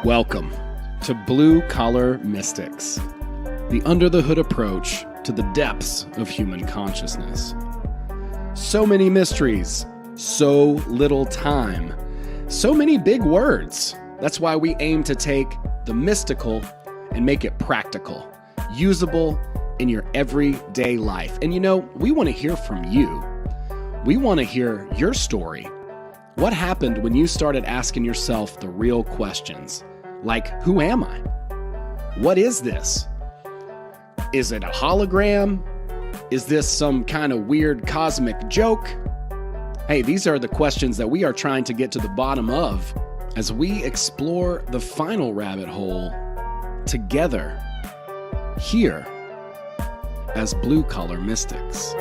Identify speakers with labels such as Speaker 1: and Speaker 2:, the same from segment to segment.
Speaker 1: Welcome to Blue Collar Mystics, the under-the-hood approach to the depths of human consciousness. So many mysteries, so little time, so many big words. That's why we aim to take the mystical and make it practical, usable in your everyday life. And we want to hear from you. We want to hear your story. What happened when you started asking yourself the real questions? Like, who am I? What is this? Is it a hologram? Is this some kind of weird cosmic joke? Hey, these are the questions that we are trying to get to the bottom of as we explore the final rabbit hole together here as Blue Collar Mystics.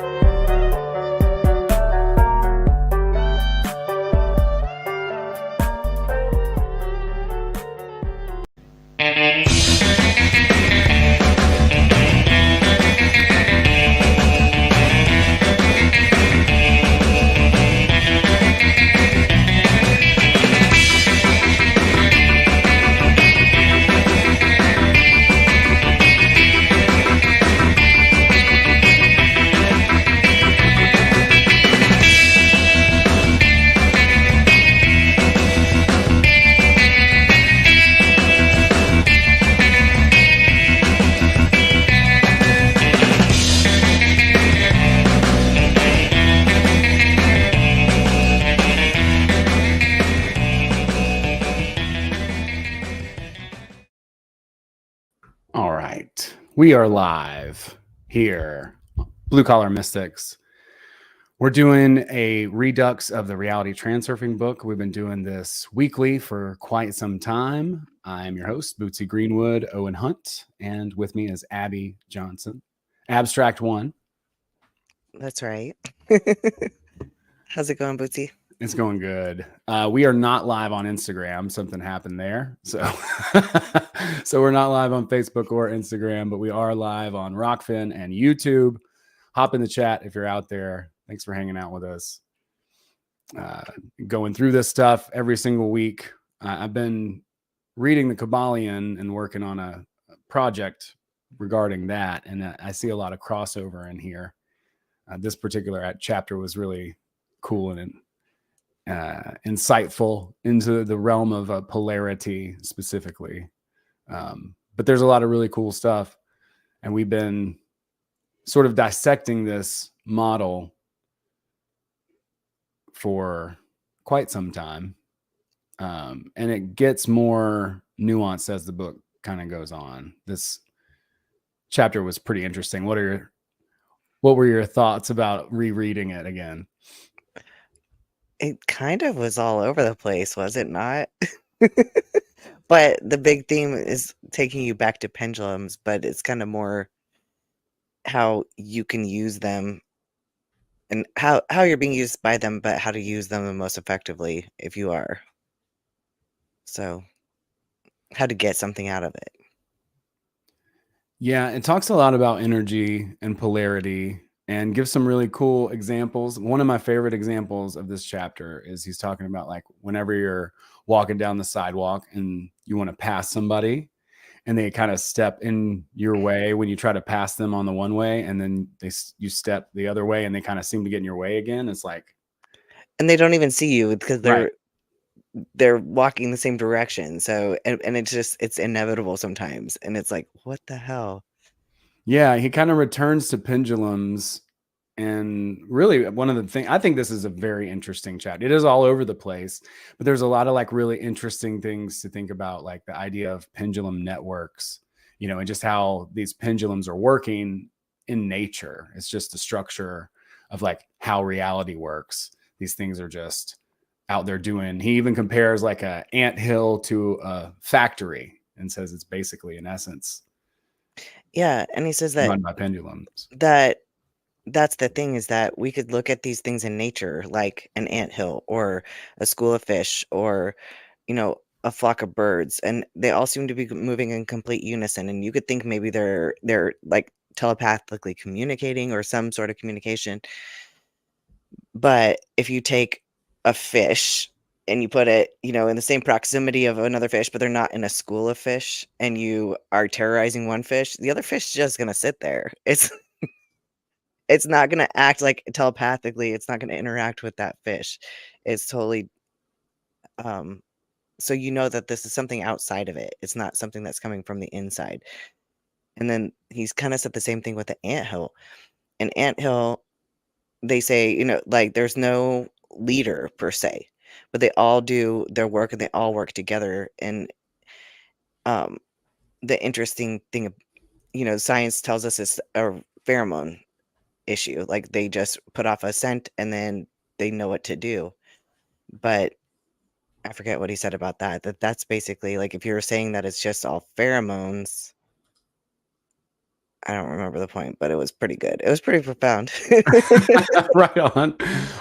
Speaker 1: All right, we are live here, Blue Collar Mystics. We're doing a redux of the Reality Transurfing book. We've been doing this weekly for quite some time. I'm your host, Bootsy Greenwood, Owen Hunt, and with me is Abby Johnson, Abstract One.
Speaker 2: That's right. How's it going, Bootsy?
Speaker 1: It's going good. We are not live on Instagram. Something happened there. So we're not live on Facebook or Instagram, but we are live on Rockfin and YouTube. Hop in the chat if you're out there. Thanks for hanging out with us. Going through this stuff every single week. I've been reading the Kabbalion and working on a project regarding that. And I see a lot of crossover in here. This particular chapter was really cool and insightful into the realm of polarity specifically. But there's a lot of really cool stuff. And we've been sort of dissecting this model for quite some time. And it gets more nuanced as the book kind of goes on. This chapter was pretty interesting. What were your thoughts about rereading it again?
Speaker 2: It kind of was all over the place, was it not? But the big theme is taking you back to pendulums, but it's kind of more how you can use them and how you're being used by them, but how to use them the most effectively if you are. So how to get something out of it.
Speaker 1: Yeah, it talks a lot about energy and polarity and gives some really cool examples. One of my favorite examples of this chapter is he's talking about like whenever you're walking down the sidewalk and you want to pass somebody and they kind of step in your way when you try to pass them on the one way, and then you step the other way and they kind of seem to get in your way again. It's like,
Speaker 2: and they don't even see you because
Speaker 1: right.
Speaker 2: they're walking the same direction. So and it's inevitable sometimes, and it's like, what the hell?
Speaker 1: Yeah, he kind of returns to pendulums. And really, one of the things, I think this is a very interesting chapter. It is all over the place, but there's a lot of like really interesting things to think about, like the idea of pendulum networks, and just how these pendulums are working in nature. It's just the structure of like how reality works. These things are just out there doing. He even compares like a anthill to a factory and says it's basically, in essence,
Speaker 2: yeah. And he says that
Speaker 1: run by pendulums.
Speaker 2: That's the thing, is that we could look at these things in nature, like an anthill or a school of fish or, a flock of birds, and they all seem to be moving in complete unison. And you could think maybe they're like telepathically communicating or some sort of communication. But if you take a fish and you put it, in the same proximity of another fish, but they're not in a school of fish, and you are terrorizing one fish, the other fish is just gonna sit there. It's not gonna act like telepathically, it's not gonna interact with that fish. It's totally, um so that this is something outside of it. It's not something that's coming from the inside. And then he's kinda said the same thing with the anthill. An anthill, they say, like, there's no leader per se, but they all do their work and they all work together. And um, the interesting thing, science tells us it's a pheromone issue. Like they just put off a scent and then they know what to do. But I forget what he said about that. That's basically like if you were saying that it's just all pheromones. I don't remember the point, but it was pretty good. It was pretty profound.
Speaker 1: Right on.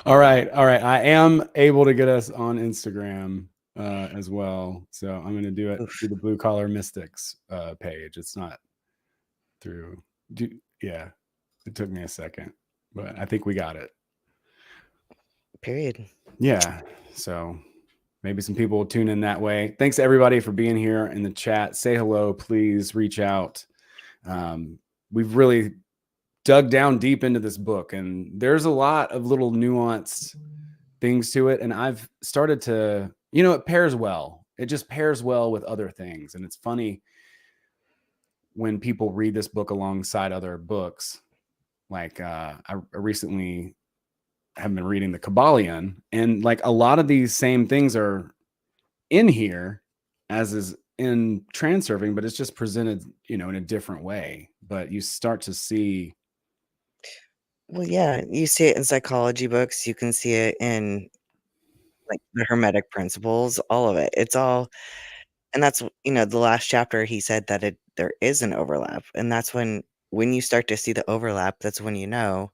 Speaker 1: All right. I am able to get us on Instagram as well. So I'm going to do it through the Blue Collar Mystics page. It's not through. Yeah, it took me a second, but I think we got it.
Speaker 2: Period.
Speaker 1: Yeah. So maybe some people will tune in that way. Thanks everybody for being here in the chat. Say hello, please reach out. We've really dug down deep into this book, and there's a lot of little nuanced things to it. And I've started to, it pairs well. It just pairs well with other things. And it's funny when people read this book alongside other books. Like I recently have been reading the Kabbalion, and like a lot of these same things are in here as is in Transurfing, but it's just presented, in a different way. But you start to see.
Speaker 2: Well, yeah, you see it in psychology books. You can see it in like the Hermetic principles, all of it. It's all, and that's, the last chapter he said that there is an overlap. And that's when you start to see the overlap, that's when you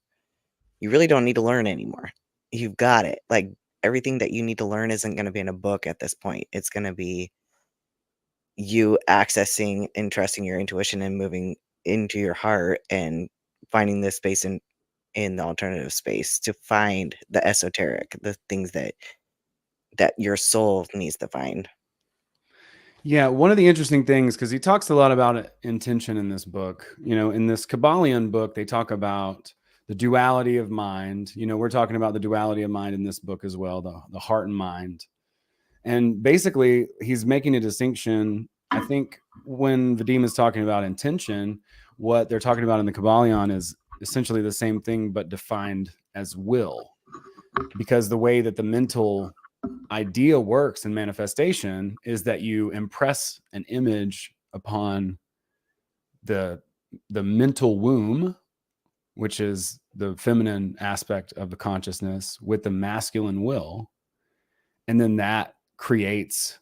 Speaker 2: really don't need to learn anymore. You've got it. Like everything that you need to learn isn't going to be in a book at this point. It's going to be you accessing and trusting your intuition and moving into your heart and finding this space in the alternative space to find the esoteric, the things that your soul needs to find.
Speaker 1: Yeah, one of the interesting things, because he talks a lot about intention in this book. In this Kabbalion book, they talk about the duality of mind. We're talking about the duality of mind in this book as well, the heart and mind. And basically, he's making a distinction. I think when Vadim is talking about intention, what they're talking about in the Kabbalion is essentially the same thing, but defined as will. Because the way that the mental idea works in manifestation is that you impress an image upon the mental womb, which is the feminine aspect of the consciousness, with the masculine will, and then that creates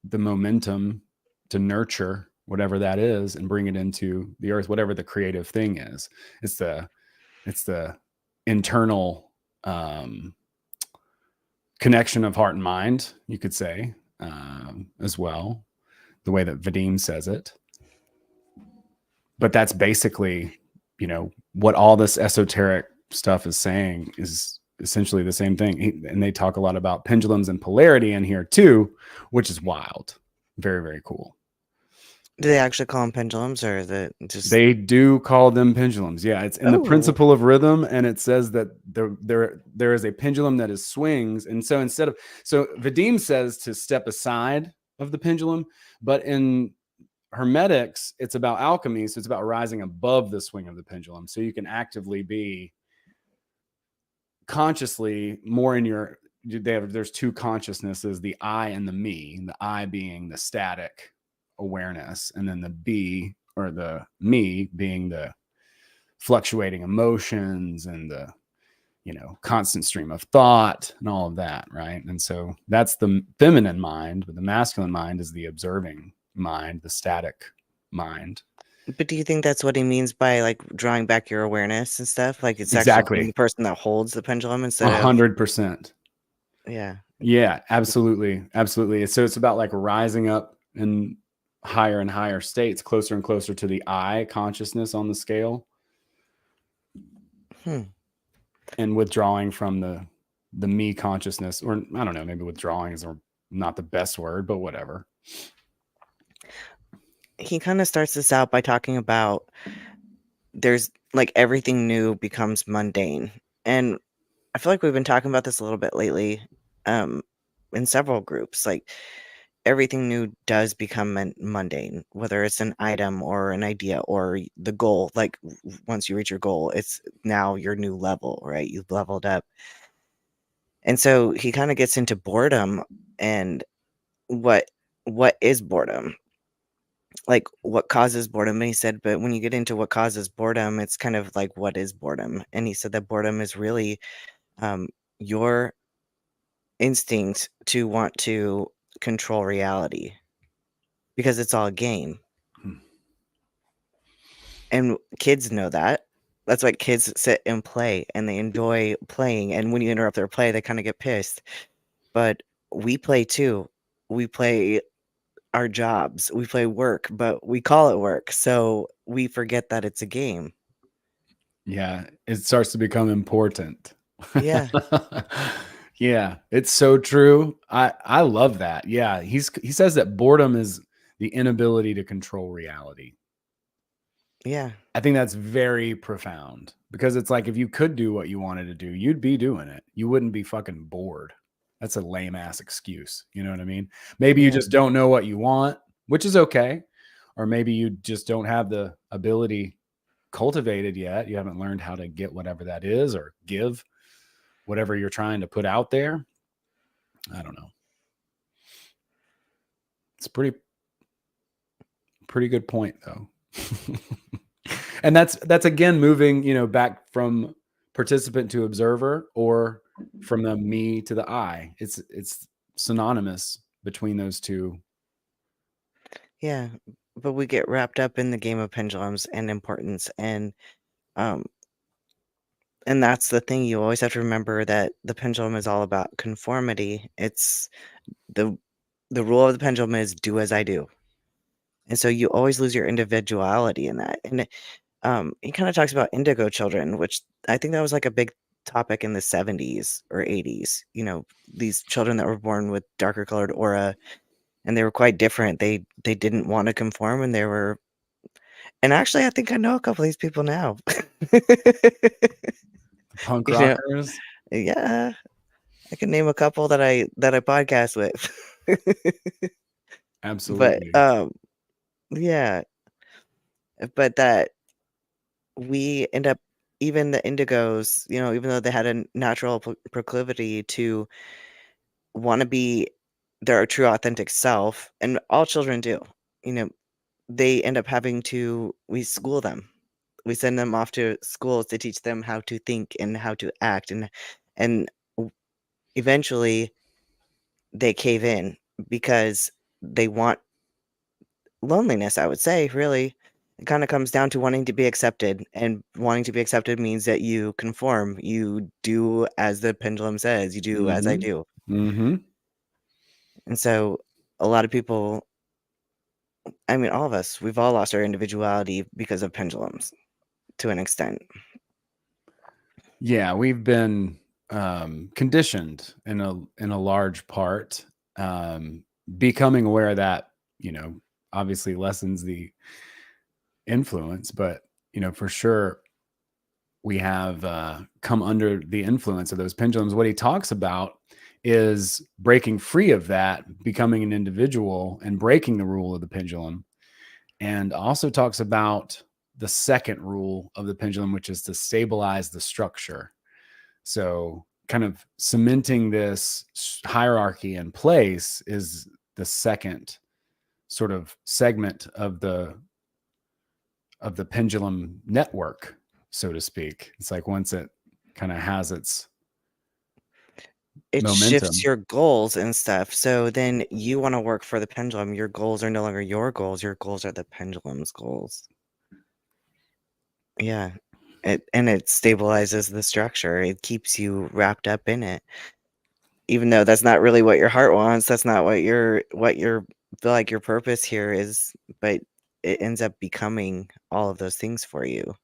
Speaker 1: the momentum to nurture whatever that is and bring it into the earth, whatever the creative thing is. It's the internal connection of heart and mind, you could say, as well, the way that Vadim says it. But that's basically, what all this esoteric stuff is saying is essentially the same thing. And they talk a lot about pendulums and polarity in here too, which is wild. Very, very cool.
Speaker 2: Do they actually call them pendulums, or is it just...
Speaker 1: They do call them pendulums. Yeah, it's in the principle of rhythm, and it says that there is a pendulum that is swings. And so so Vadim says to step aside of the pendulum, but in Hermetics, it's about alchemy. So it's about rising above the swing of the pendulum. So you can actively be consciously more in your... There's two consciousnesses, the I and the me, the I being the static awareness, and then the B, or the me, being the fluctuating emotions and the constant stream of thought and all of that, right? And so that's the feminine mind, but the masculine mind is the observing mind, the static mind.
Speaker 2: But do you think that's what he means by like drawing back your awareness and stuff? Like it's
Speaker 1: Exactly.
Speaker 2: actually the person that holds the pendulum instead of...
Speaker 1: 100%.
Speaker 2: Yeah,
Speaker 1: absolutely. So it's about like rising up in higher and higher states, closer and closer to the I consciousness on the scale, and withdrawing from the the me consciousness, or I don't know, maybe withdrawing is not the best word, but whatever.
Speaker 2: He kind of starts this out by talking about there's like everything new becomes mundane. And I feel like we've been talking about this a little bit lately, in several groups. Like everything new does become mundane, whether it's an item or an idea or the goal. Like once you reach your goal, it's now your new level, right? You've leveled up. And so he kind of gets into boredom and what is boredom? Like what causes boredom? And he said, but when you get into what causes boredom, it's kind of like what is boredom? And he said that boredom is really your instinct to want to control reality because it's all a game.
Speaker 1: Hmm.
Speaker 2: And kids know that. That's why kids sit and play and they enjoy playing. And when you interrupt their play, they kind of get pissed. But we play too. We play our jobs, we play work, but we call it work. So we forget that it's a game.
Speaker 1: Yeah, it starts to become important.
Speaker 2: Yeah.
Speaker 1: Yeah, it's so true. I love that. Yeah, he says that boredom is the inability to control reality.
Speaker 2: Yeah.
Speaker 1: I think that's very profound because it's like if you could do what you wanted to do, you'd be doing it. You wouldn't be fucking bored. That's a lame ass excuse. You know what I mean? Maybe you
Speaker 2: Yeah.
Speaker 1: just don't know what you want, which is okay. Or maybe you just don't have the ability cultivated yet. You haven't learned how to get whatever that is or give whatever you're trying to put out there. I don't know. It's pretty good point though. And that's again moving, back from participant to observer or from the me to the I. It's synonymous between those two.
Speaker 2: Yeah. But we get wrapped up in the game of pendulums and importance um and that's the thing. You always have to remember that the pendulum is all about conformity. It's the rule of the pendulum is do as I do. And so you always lose your individuality in that. And he kind of talks about indigo children, which I think that was like a big topic in the 70s or 80s. These children that were born with darker colored aura, and they were quite different. They didn't want to conform, and they were. And actually, I think I know a couple of these people now.
Speaker 1: The punk
Speaker 2: you know,
Speaker 1: rockers.
Speaker 2: yeah, I can name a couple that I podcast with. But
Speaker 1: Absolutely.
Speaker 2: yeah, but that we end up, even the indigos, even though they had a natural proclivity to want to be their true authentic self, and all children do, you know, they end up we school them. We send them off to schools to teach them how to think and how to act, and eventually they cave in because they want loneliness, I would say, really. It kind of comes down to wanting to be accepted, and wanting to be accepted means that you conform. You do as the pendulum says, you do as I
Speaker 1: Mm-hmm.
Speaker 2: do.
Speaker 1: Mm-hmm.
Speaker 2: And so a lot of people, I mean, all of us, we've all lost our individuality because of pendulums to an extent.
Speaker 1: Yeah, we've been conditioned in a large part. Becoming aware of that, obviously lessens the influence, but for sure we have come under the influence of those pendulums. What he talks about is breaking free of that, becoming an individual and breaking the rule of the pendulum, and also talks about the second rule of the pendulum, which is to stabilize the structure. So kind of cementing this hierarchy in place is the second sort of segment of the pendulum network, so to speak. It's like once it kind of has its
Speaker 2: It shifts
Speaker 1: momentum.
Speaker 2: your goals and stuff. So then you want to work for the pendulum. Your goals are no longer your goals. Your goals are the pendulum's goals. Yeah. It stabilizes the structure. It keeps you wrapped up in it. Even though that's not really what your heart wants, that's not what your feel like your purpose here is, but it ends up becoming all of those things for you.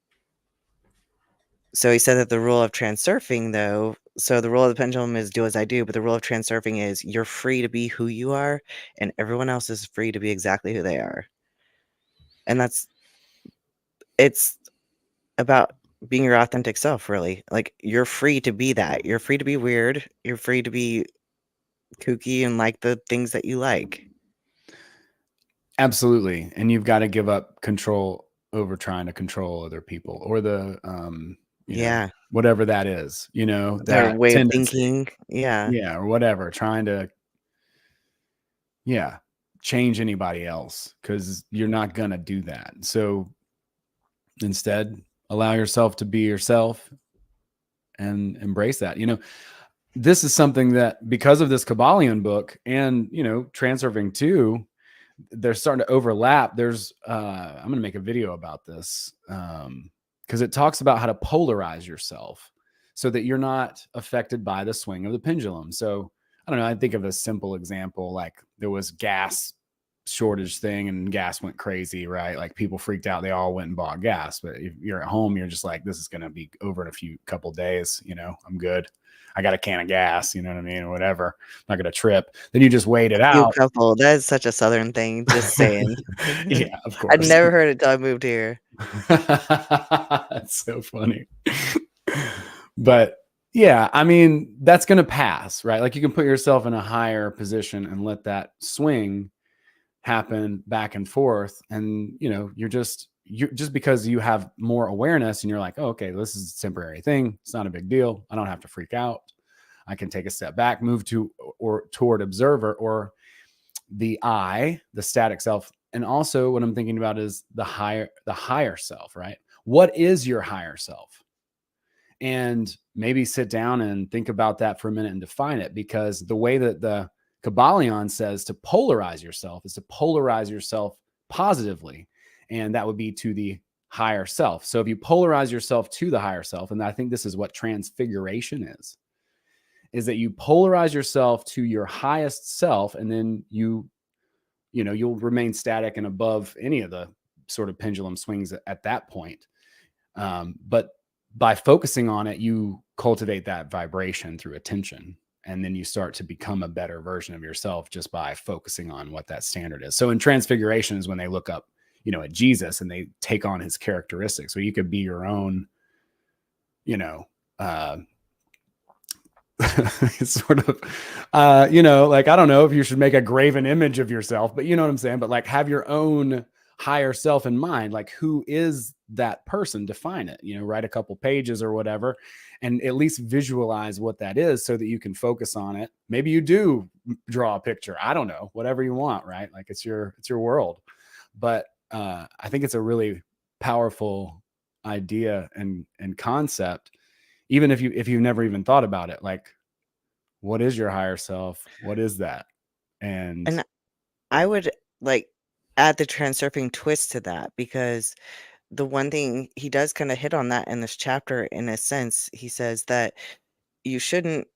Speaker 2: So he said that the rule of transurfing, though, so the rule of the pendulum is do as I do, but the rule of transurfing is you're free to be who you are, and everyone else is free to be exactly who they are. And it's about being your authentic self, really. Like, you're free to be that. You're free to be weird. You're free to be kooky and like the things that you like.
Speaker 1: Absolutely. And you've got to give up control over trying to control other people or the,
Speaker 2: Yeah.
Speaker 1: whatever that is,
Speaker 2: Their
Speaker 1: that
Speaker 2: way of
Speaker 1: tendency.
Speaker 2: thinking. Yeah.
Speaker 1: Yeah. Or whatever, trying to, yeah, change anybody else because you're not going to do that. So instead, allow yourself to be yourself and embrace that. This is something that because of this Kabbalion book and, Transurfing too, they're starting to overlap. There's I'm going to make a video about this because it talks about how to polarize yourself so that you're not affected by the swing of the pendulum. So I don't know. I think of a simple example, like there was gas shortage thing and gas went crazy, right? Like people freaked out. They all went and bought gas. But if you're at home, you're just like, this is going to be over in a couple days. I'm good. I got a can of gas, you know what I mean? Or whatever. I'm not going to trip. Then you just wait it
Speaker 2: You
Speaker 1: out.
Speaker 2: couple. That is such a Southern thing. Just saying.
Speaker 1: Yeah, of
Speaker 2: I'd
Speaker 1: course.
Speaker 2: never heard it till I moved here.
Speaker 1: That's so funny. But yeah, I mean, that's going to pass, right? Like you can put yourself in a higher position and let that swing happen back and forth. And, you're just because you have more awareness and you're like, oh, okay, this is a temporary thing. It's not a big deal. I don't have to freak out. I can take a step back, move to or toward observer or the I, the static self. And also what I'm thinking about is the higher self, right? What is your higher self? And maybe sit down and think about that for a minute and define it, because the way that the Kabbalion says to polarize yourself is to polarize yourself positively. And that would be to the higher self. So if you polarize yourself to the higher self, and I think this is what transfiguration is that you polarize yourself to your highest self, and then you'll remain static and above any of the sort of pendulum swings at that point. But by focusing on it, you cultivate that vibration through attention. And then you start to become a better version of yourself just by focusing on what that standard is. So in transfiguration is when they look up, at Jesus and they take on his characteristics. So you could be your own, it's sort of, like, I don't know if you should make a graven image of yourself, but you know what I'm saying? But like have your own higher self in mind, like who is that person? Define it, write a couple pages or whatever, and at least visualize what that is so that you can focus on it. Maybe you do draw a picture. I don't know, whatever you want, right? Like it's your world. But I think it's a really powerful idea and concept, even if you've never even thought about it. Like, what is your higher self? What is that? And
Speaker 2: I would like add the transurfing twist to that, because the one thing he does kind of hit on that in this chapter, in a sense, he says that you shouldn't,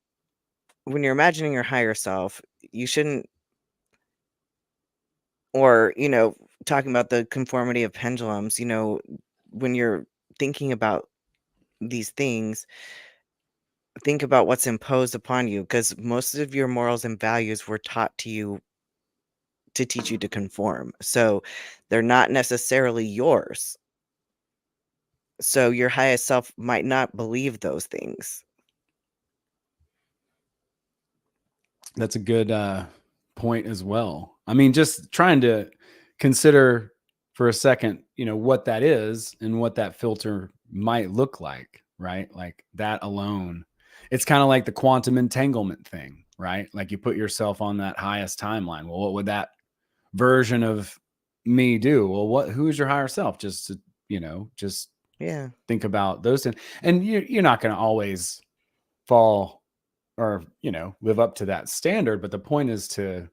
Speaker 2: when you're imagining your higher self, you shouldn't, or, talking about the conformity of pendulums, when you're thinking about these things, think about what's imposed upon you, because most of your morals and values were taught to you to teach you to conform. So they're not necessarily yours. So your highest self might not believe those things.
Speaker 1: that's a good point as well. I mean, just trying to consider for a second, what that is and what that filter might look like, right? Like that alone. It's kind of like the quantum entanglement thing, right? Like you put yourself on that highest timeline. Well, what would that version of me do? Well, who is your higher self? Just to, just
Speaker 2: Yeah.
Speaker 1: think about those things. And you're not going to always fall or, live up to that standard. But the point is to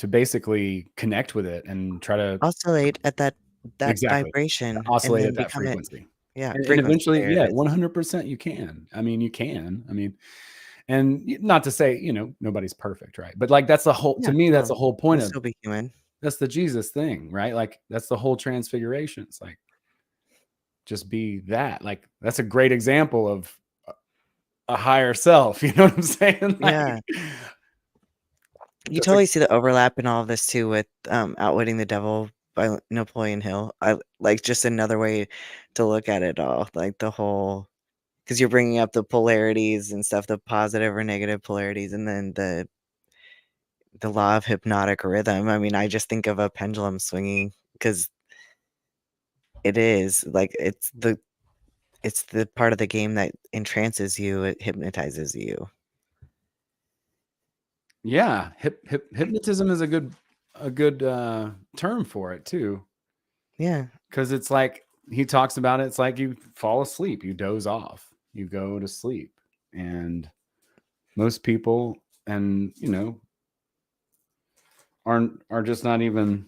Speaker 1: basically connect with it and try to
Speaker 2: Oscillate at that
Speaker 1: exactly
Speaker 2: vibration and
Speaker 1: oscillate
Speaker 2: then
Speaker 1: at that
Speaker 2: become it.
Speaker 1: frequency.
Speaker 2: Yeah,
Speaker 1: And
Speaker 2: frequency,
Speaker 1: eventually,
Speaker 2: there it
Speaker 1: yeah,
Speaker 2: is.
Speaker 1: 100% you can. I mean, you can. I mean, and not to say, nobody's perfect, right? But like that's the whole, to
Speaker 2: Yeah,
Speaker 1: me, that's
Speaker 2: no,
Speaker 1: the whole
Speaker 2: we'll
Speaker 1: point of,
Speaker 2: still be human.
Speaker 1: that's the Jesus thing, right? Like that's the whole transfiguration. It's like just be that. Like, that's a great example of a higher self. You know what I'm saying?
Speaker 2: Yeah. You
Speaker 1: That's a,
Speaker 2: totally see the overlap in all of this too with Outwitting the Devil by Napoleon Hill. I like just another way to look at it all, like the whole, because you're bringing up the polarities and stuff, the positive or negative polarities, and then the law of hypnotic rhythm. I mean, I just think of a pendulum swinging because it is like it's the part of the game that entrances you, it hypnotizes you.
Speaker 1: yeah. Hypnotism is a good term for it too.
Speaker 2: Yeah.
Speaker 1: Because it's like he talks about it. It's like you fall asleep, you doze off, you go to sleep, and most people, and are just not even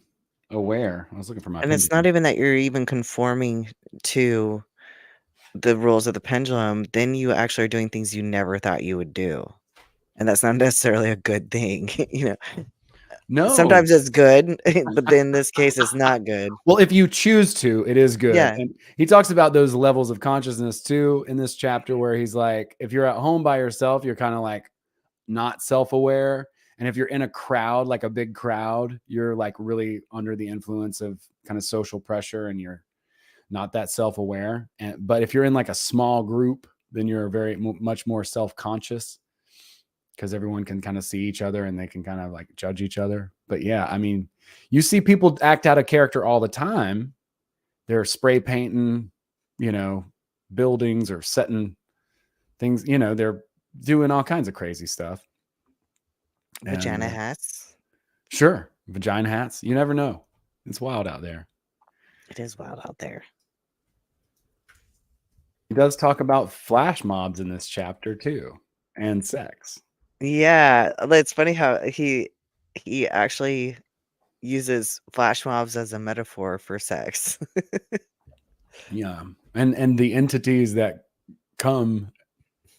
Speaker 1: aware. I was looking for my
Speaker 2: And it's not
Speaker 1: pendulum.
Speaker 2: even that you're even conforming to the rules of the pendulum, then you actually are doing things you never thought you would do. And that's not necessarily a good thing.
Speaker 1: No.
Speaker 2: Sometimes it's good, but in this case, it's not good.
Speaker 1: Well, if you choose to, it is good.
Speaker 2: Yeah.
Speaker 1: And he talks about those levels of consciousness too in this chapter, where he's like, if you're at home by yourself, you're kind of like not self-aware. And if you're in a crowd, like a big crowd, you're like really under the influence of kind of social pressure and you're not that self-aware. But if you're in like a small group, then you're very much more self-conscious because everyone can kind of see each other and they can kind of like judge each other. But yeah, I mean, you see people act out of character all the time. They're spray painting, buildings or setting things, they're doing all kinds of crazy stuff.
Speaker 2: Vagina
Speaker 1: And
Speaker 2: hats.
Speaker 1: sure, vagina hats. You never know. It's wild out there.
Speaker 2: It is wild out there.
Speaker 1: He does talk about flash mobs in this chapter too, and sex.
Speaker 2: Yeah, it's funny how he actually uses flash mobs as a metaphor for sex.
Speaker 1: Yeah, and the entities that come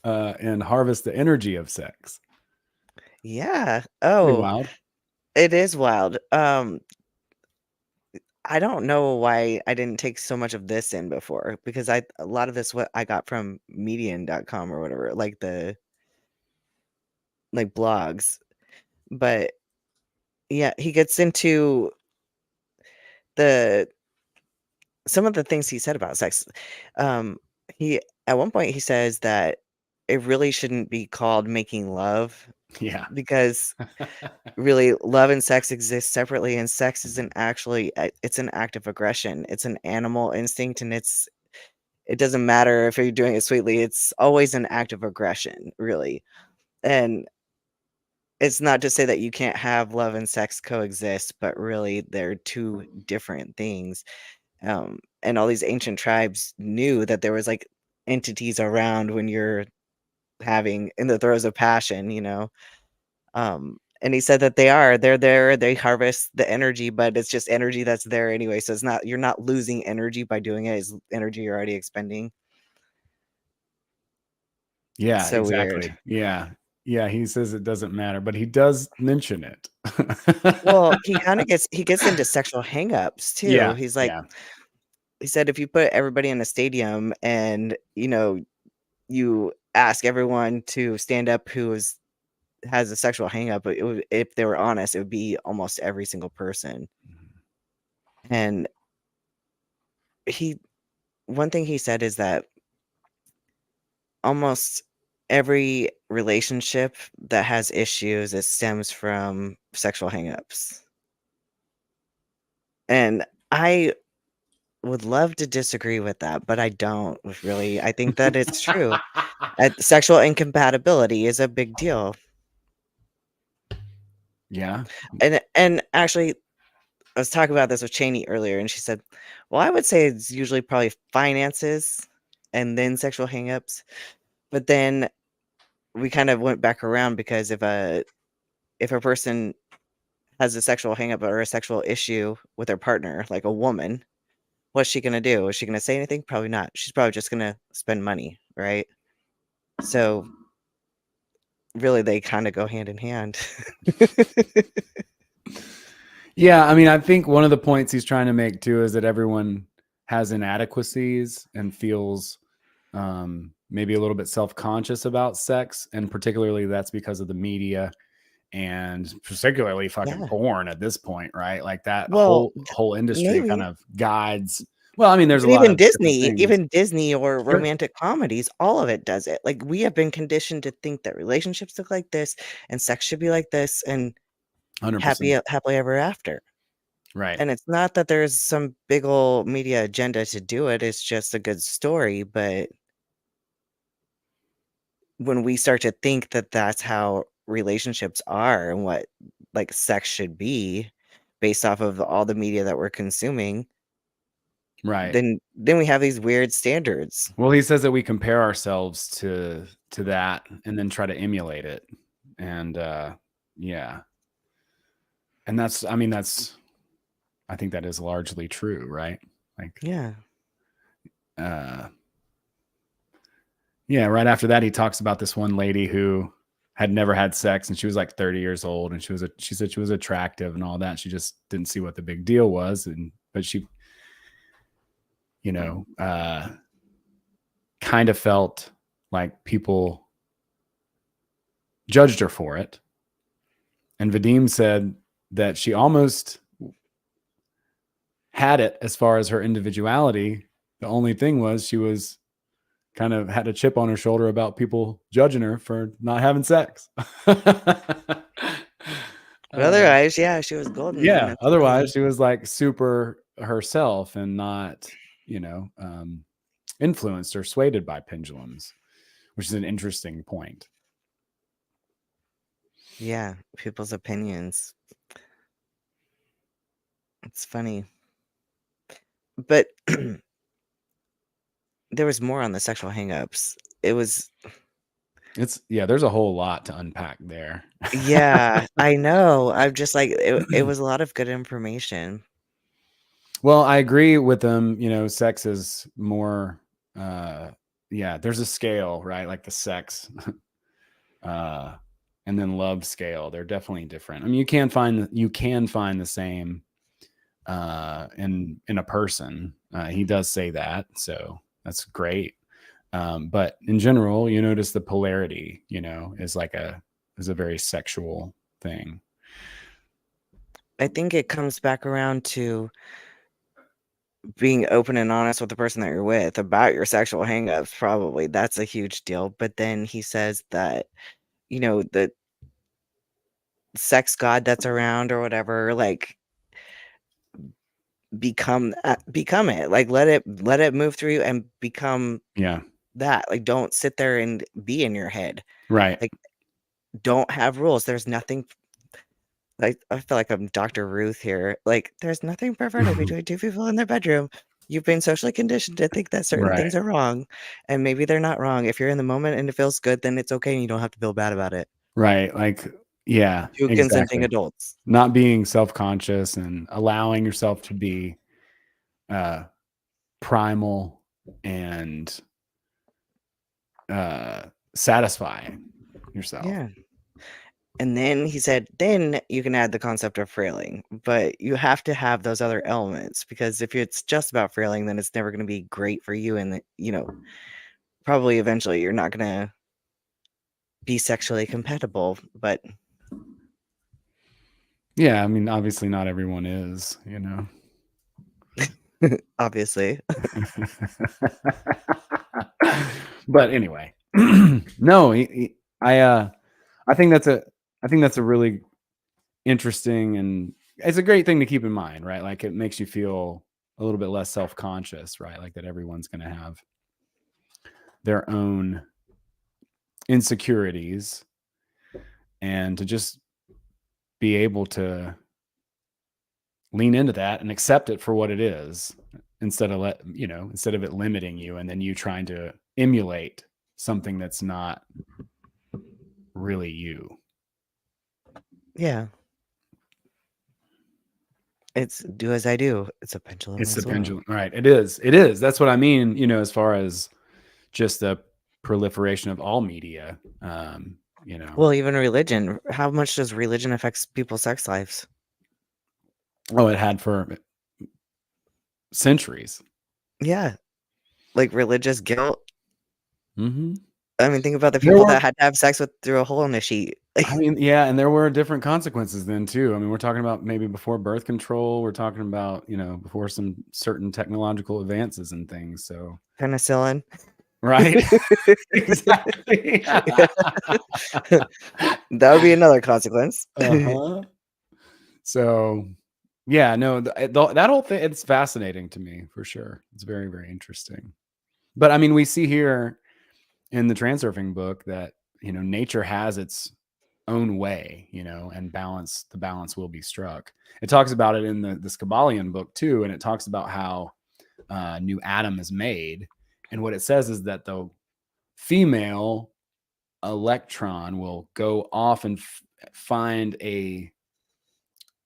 Speaker 1: and harvest the energy of sex.
Speaker 2: Yeah.
Speaker 1: Pretty
Speaker 2: Oh,
Speaker 1: wild.
Speaker 2: it is wild. I don't know why I didn't take so much of this in before, because a lot of this what I got from median.com or whatever, like blogs. But yeah, he gets into the some of the things he said about sex. Um, he at one point he says that it really shouldn't be called making love
Speaker 1: Yeah.
Speaker 2: because really love and sex exist separately, and sex isn't actually it's an act of aggression. It's an animal instinct, and it doesn't matter if you're doing it sweetly. It's always an act of aggression, really. And it's not to say that you can't have love and sex coexist, but really they're two different things. And all these ancient tribes knew that there was like entities around when you're having in the throes of passion, and he said that they're there, they harvest the energy, but it's just energy that's there anyway. So you're not losing energy by doing it. It's energy you're already expending.
Speaker 1: Yeah,
Speaker 2: So weird.
Speaker 1: exactly. Yeah. Yeah, he says it doesn't matter, but he does mention it.
Speaker 2: Well, he gets into sexual hangups too.
Speaker 1: Yeah,
Speaker 2: He's like,
Speaker 1: yeah.
Speaker 2: he said if you put everybody in a stadium and you ask everyone to stand up has a sexual hangup, if they were honest, it would be almost every single person. And he one thing he said is that almost every relationship that has issues, it stems from sexual hangups. And I would love to disagree with that, but I don't really. I think that it's true. Sexual incompatibility is a big deal.
Speaker 1: Yeah.
Speaker 2: And actually, I was talking about this with Cheney earlier, and she said, "Well, I would say it's usually probably finances and then sexual hangups." But then we kind of went back around because if a person has a sexual hangup or a sexual issue with their partner, like a woman, what's she gonna do? Is she gonna say anything? Probably not. She's probably just gonna spend money, right? So really, they kind of go hand in hand.
Speaker 1: Yeah, I mean, I think one of the points he's trying to make too is that everyone has inadequacies and feels maybe a little bit self-conscious about sex, and particularly that's because of the media and particularly fucking
Speaker 2: Yeah.
Speaker 1: porn at this point, right? Like that
Speaker 2: Well,
Speaker 1: whole industry kind
Speaker 2: maybe.
Speaker 1: of guides. Well, I mean, there's a
Speaker 2: But
Speaker 1: lot of different things.
Speaker 2: Even Disney or
Speaker 1: Sure.
Speaker 2: romantic comedies, all of it does it. Like, we have been conditioned to think that relationships look like this and sex should be like this and
Speaker 1: 100%.
Speaker 2: happily ever after.
Speaker 1: Right.
Speaker 2: And it's not that there's some big ol' media agenda to do it, it's just a good story, but when we start to think that that's how relationships are and what, like, sex should be based off of all the media that we're consuming,
Speaker 1: Right.
Speaker 2: then we have these weird standards.
Speaker 1: Well, he says that we compare ourselves to that and then try to emulate it. And yeah. And that's, I mean, that's, I think that is largely true, right? Like,
Speaker 2: Yeah.
Speaker 1: yeah, right after that, he talks about this one lady who had never had sex and she was like 30 years old and she said she was attractive and all that. She just didn't see what the big deal was. But she, you know, kind of felt like people judged her for it. And Vadim said that she almost had it as far as her individuality. The only thing was she was kind of had a chip on her shoulder about people judging her for not having sex.
Speaker 2: But otherwise, yeah, she was golden, and
Speaker 1: Yeah.
Speaker 2: that's
Speaker 1: Otherwise,
Speaker 2: amazing.
Speaker 1: she was like super herself and not, influenced or swayed by pendulums, which is an interesting point.
Speaker 2: Yeah, people's opinions. It's funny. But there was more on the sexual hangups. It was
Speaker 1: There's a whole lot to unpack there.
Speaker 2: Yeah, I know. I'm just like, it was a lot of good information.
Speaker 1: Well, I agree with them. Sex is more, there's a scale, right? Like the sex, and then love scale. They're definitely different. I mean, you can find the same, in a person. He does say that, so that's great. But in general, you notice the polarity, is a very sexual thing.
Speaker 2: I think it comes back around to being open and honest with the person that you're with about your sexual hangups, probably. That's a huge deal. But then he says that, the sex god that's around or whatever, like, become it. Like, let it move through you and become
Speaker 1: Yeah.
Speaker 2: that. Like, don't sit there and be in your head.
Speaker 1: Right.
Speaker 2: Like, don't have rules. There's nothing like, I feel like I'm Dr. Ruth here. Like, there's nothing perverted between two people in their bedroom. You've been socially conditioned to think that certain
Speaker 1: Right.
Speaker 2: things are wrong, and maybe they're not wrong. If you're in the moment and it feels good, then it's okay, and you don't have to feel bad about it.
Speaker 1: Right. Like, yeah,
Speaker 2: Two consenting
Speaker 1: exactly.
Speaker 2: adults.
Speaker 1: Not being self-conscious and allowing yourself to be primal and satisfying yourself.
Speaker 2: Yeah. And then he said, then you can add the concept of frailing, but you have to have those other elements, because if it's just about frailing, then it's never going to be great for you. And, probably eventually you're not going to be sexually compatible, but
Speaker 1: Yeah, I mean, obviously not everyone is,
Speaker 2: obviously.
Speaker 1: But anyway, no, I think that's a really interesting, and it's a great thing to keep in mind, right? Like, it makes you feel a little bit less self-conscious, right? Like that everyone's going to have their own insecurities, and to just be able to lean into that and accept it for what it is, instead of it limiting you and then you trying to emulate something that's not really you.
Speaker 2: Yeah. It's do as I do. It's a pendulum
Speaker 1: It's the
Speaker 2: as well.
Speaker 1: pendulum, right? It is. That's what I mean, as far as just the proliferation of all media.
Speaker 2: Well, even religion. How much does religion affect people's sex lives?
Speaker 1: Oh, it had for centuries.
Speaker 2: Yeah, like religious guilt.
Speaker 1: Mm-hmm.
Speaker 2: I mean, think about the
Speaker 1: There
Speaker 2: people
Speaker 1: were,
Speaker 2: that had to have sex with through a hole in a sheet.
Speaker 1: I mean, yeah, and there were different consequences then too. I mean, we're talking about maybe before birth control. We're talking about, before some certain technological advances and things. So,
Speaker 2: Penicillin.
Speaker 1: right? Exactly.
Speaker 2: That would be another consequence.
Speaker 1: Uh-huh. So, yeah, no, that whole thing, it's fascinating to me for sure. It's very, very interesting. But I mean, we see here in the Transurfing book that, nature has its own way, and the balance will be struck. It talks about it in the Skybalion book too, and it talks about how new Adam is made. And what it says is that the female electron will go off and find a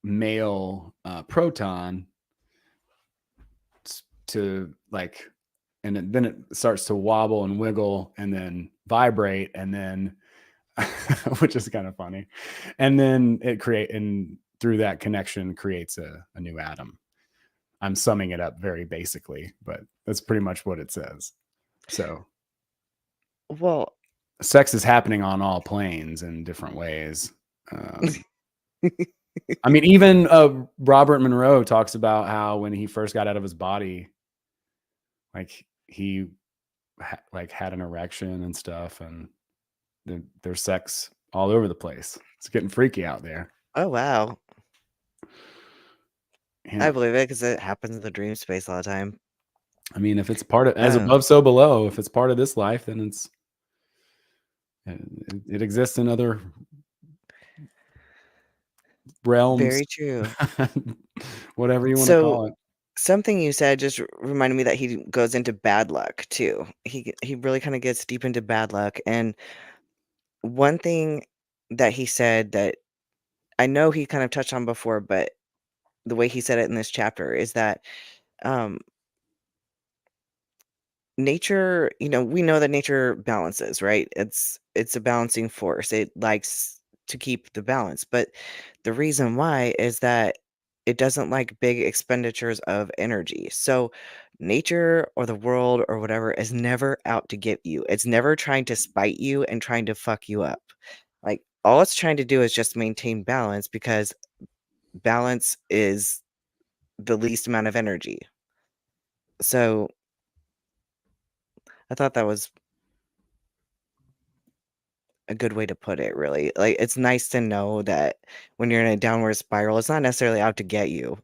Speaker 1: male proton to like, and then it starts to wobble and wiggle and then vibrate and then which is kind of funny, and then and through that connection creates a new atom. I'm summing it up very basically, but that's pretty much what it says. So
Speaker 2: Well,
Speaker 1: sex is happening on all planes in different ways. I mean, even Robert Monroe talks about how when he first got out of his body, like he had an erection and stuff, and there's sex all over the place. It's getting freaky out there.
Speaker 2: oh wow. I
Speaker 1: And
Speaker 2: believe it because it happens in the dream space all the time.
Speaker 1: I mean, if it's part of as
Speaker 2: Oh,
Speaker 1: above, so below, if it's part of this life, then it exists in other realms,
Speaker 2: very true.
Speaker 1: whatever you want to
Speaker 2: So
Speaker 1: call it.
Speaker 2: something you said just reminded me that he goes into bad luck too. He really kind of gets deep into bad luck. And one thing that he said that I know he kind of touched on before, but the way he said it in this chapter is that um, nature, we know that nature balances, right? It's a balancing force. It likes to keep the balance, but the reason why is that it doesn't like big expenditures of energy. So nature or the world or whatever is never out to get you. It's never trying to spite you and trying to fuck you up. Like all it's trying to do is just maintain balance because balance is the least amount of energy. So I thought that was a good way to put it, really. Like, it's nice to know that when you're in a downward spiral, it's not necessarily out to get you.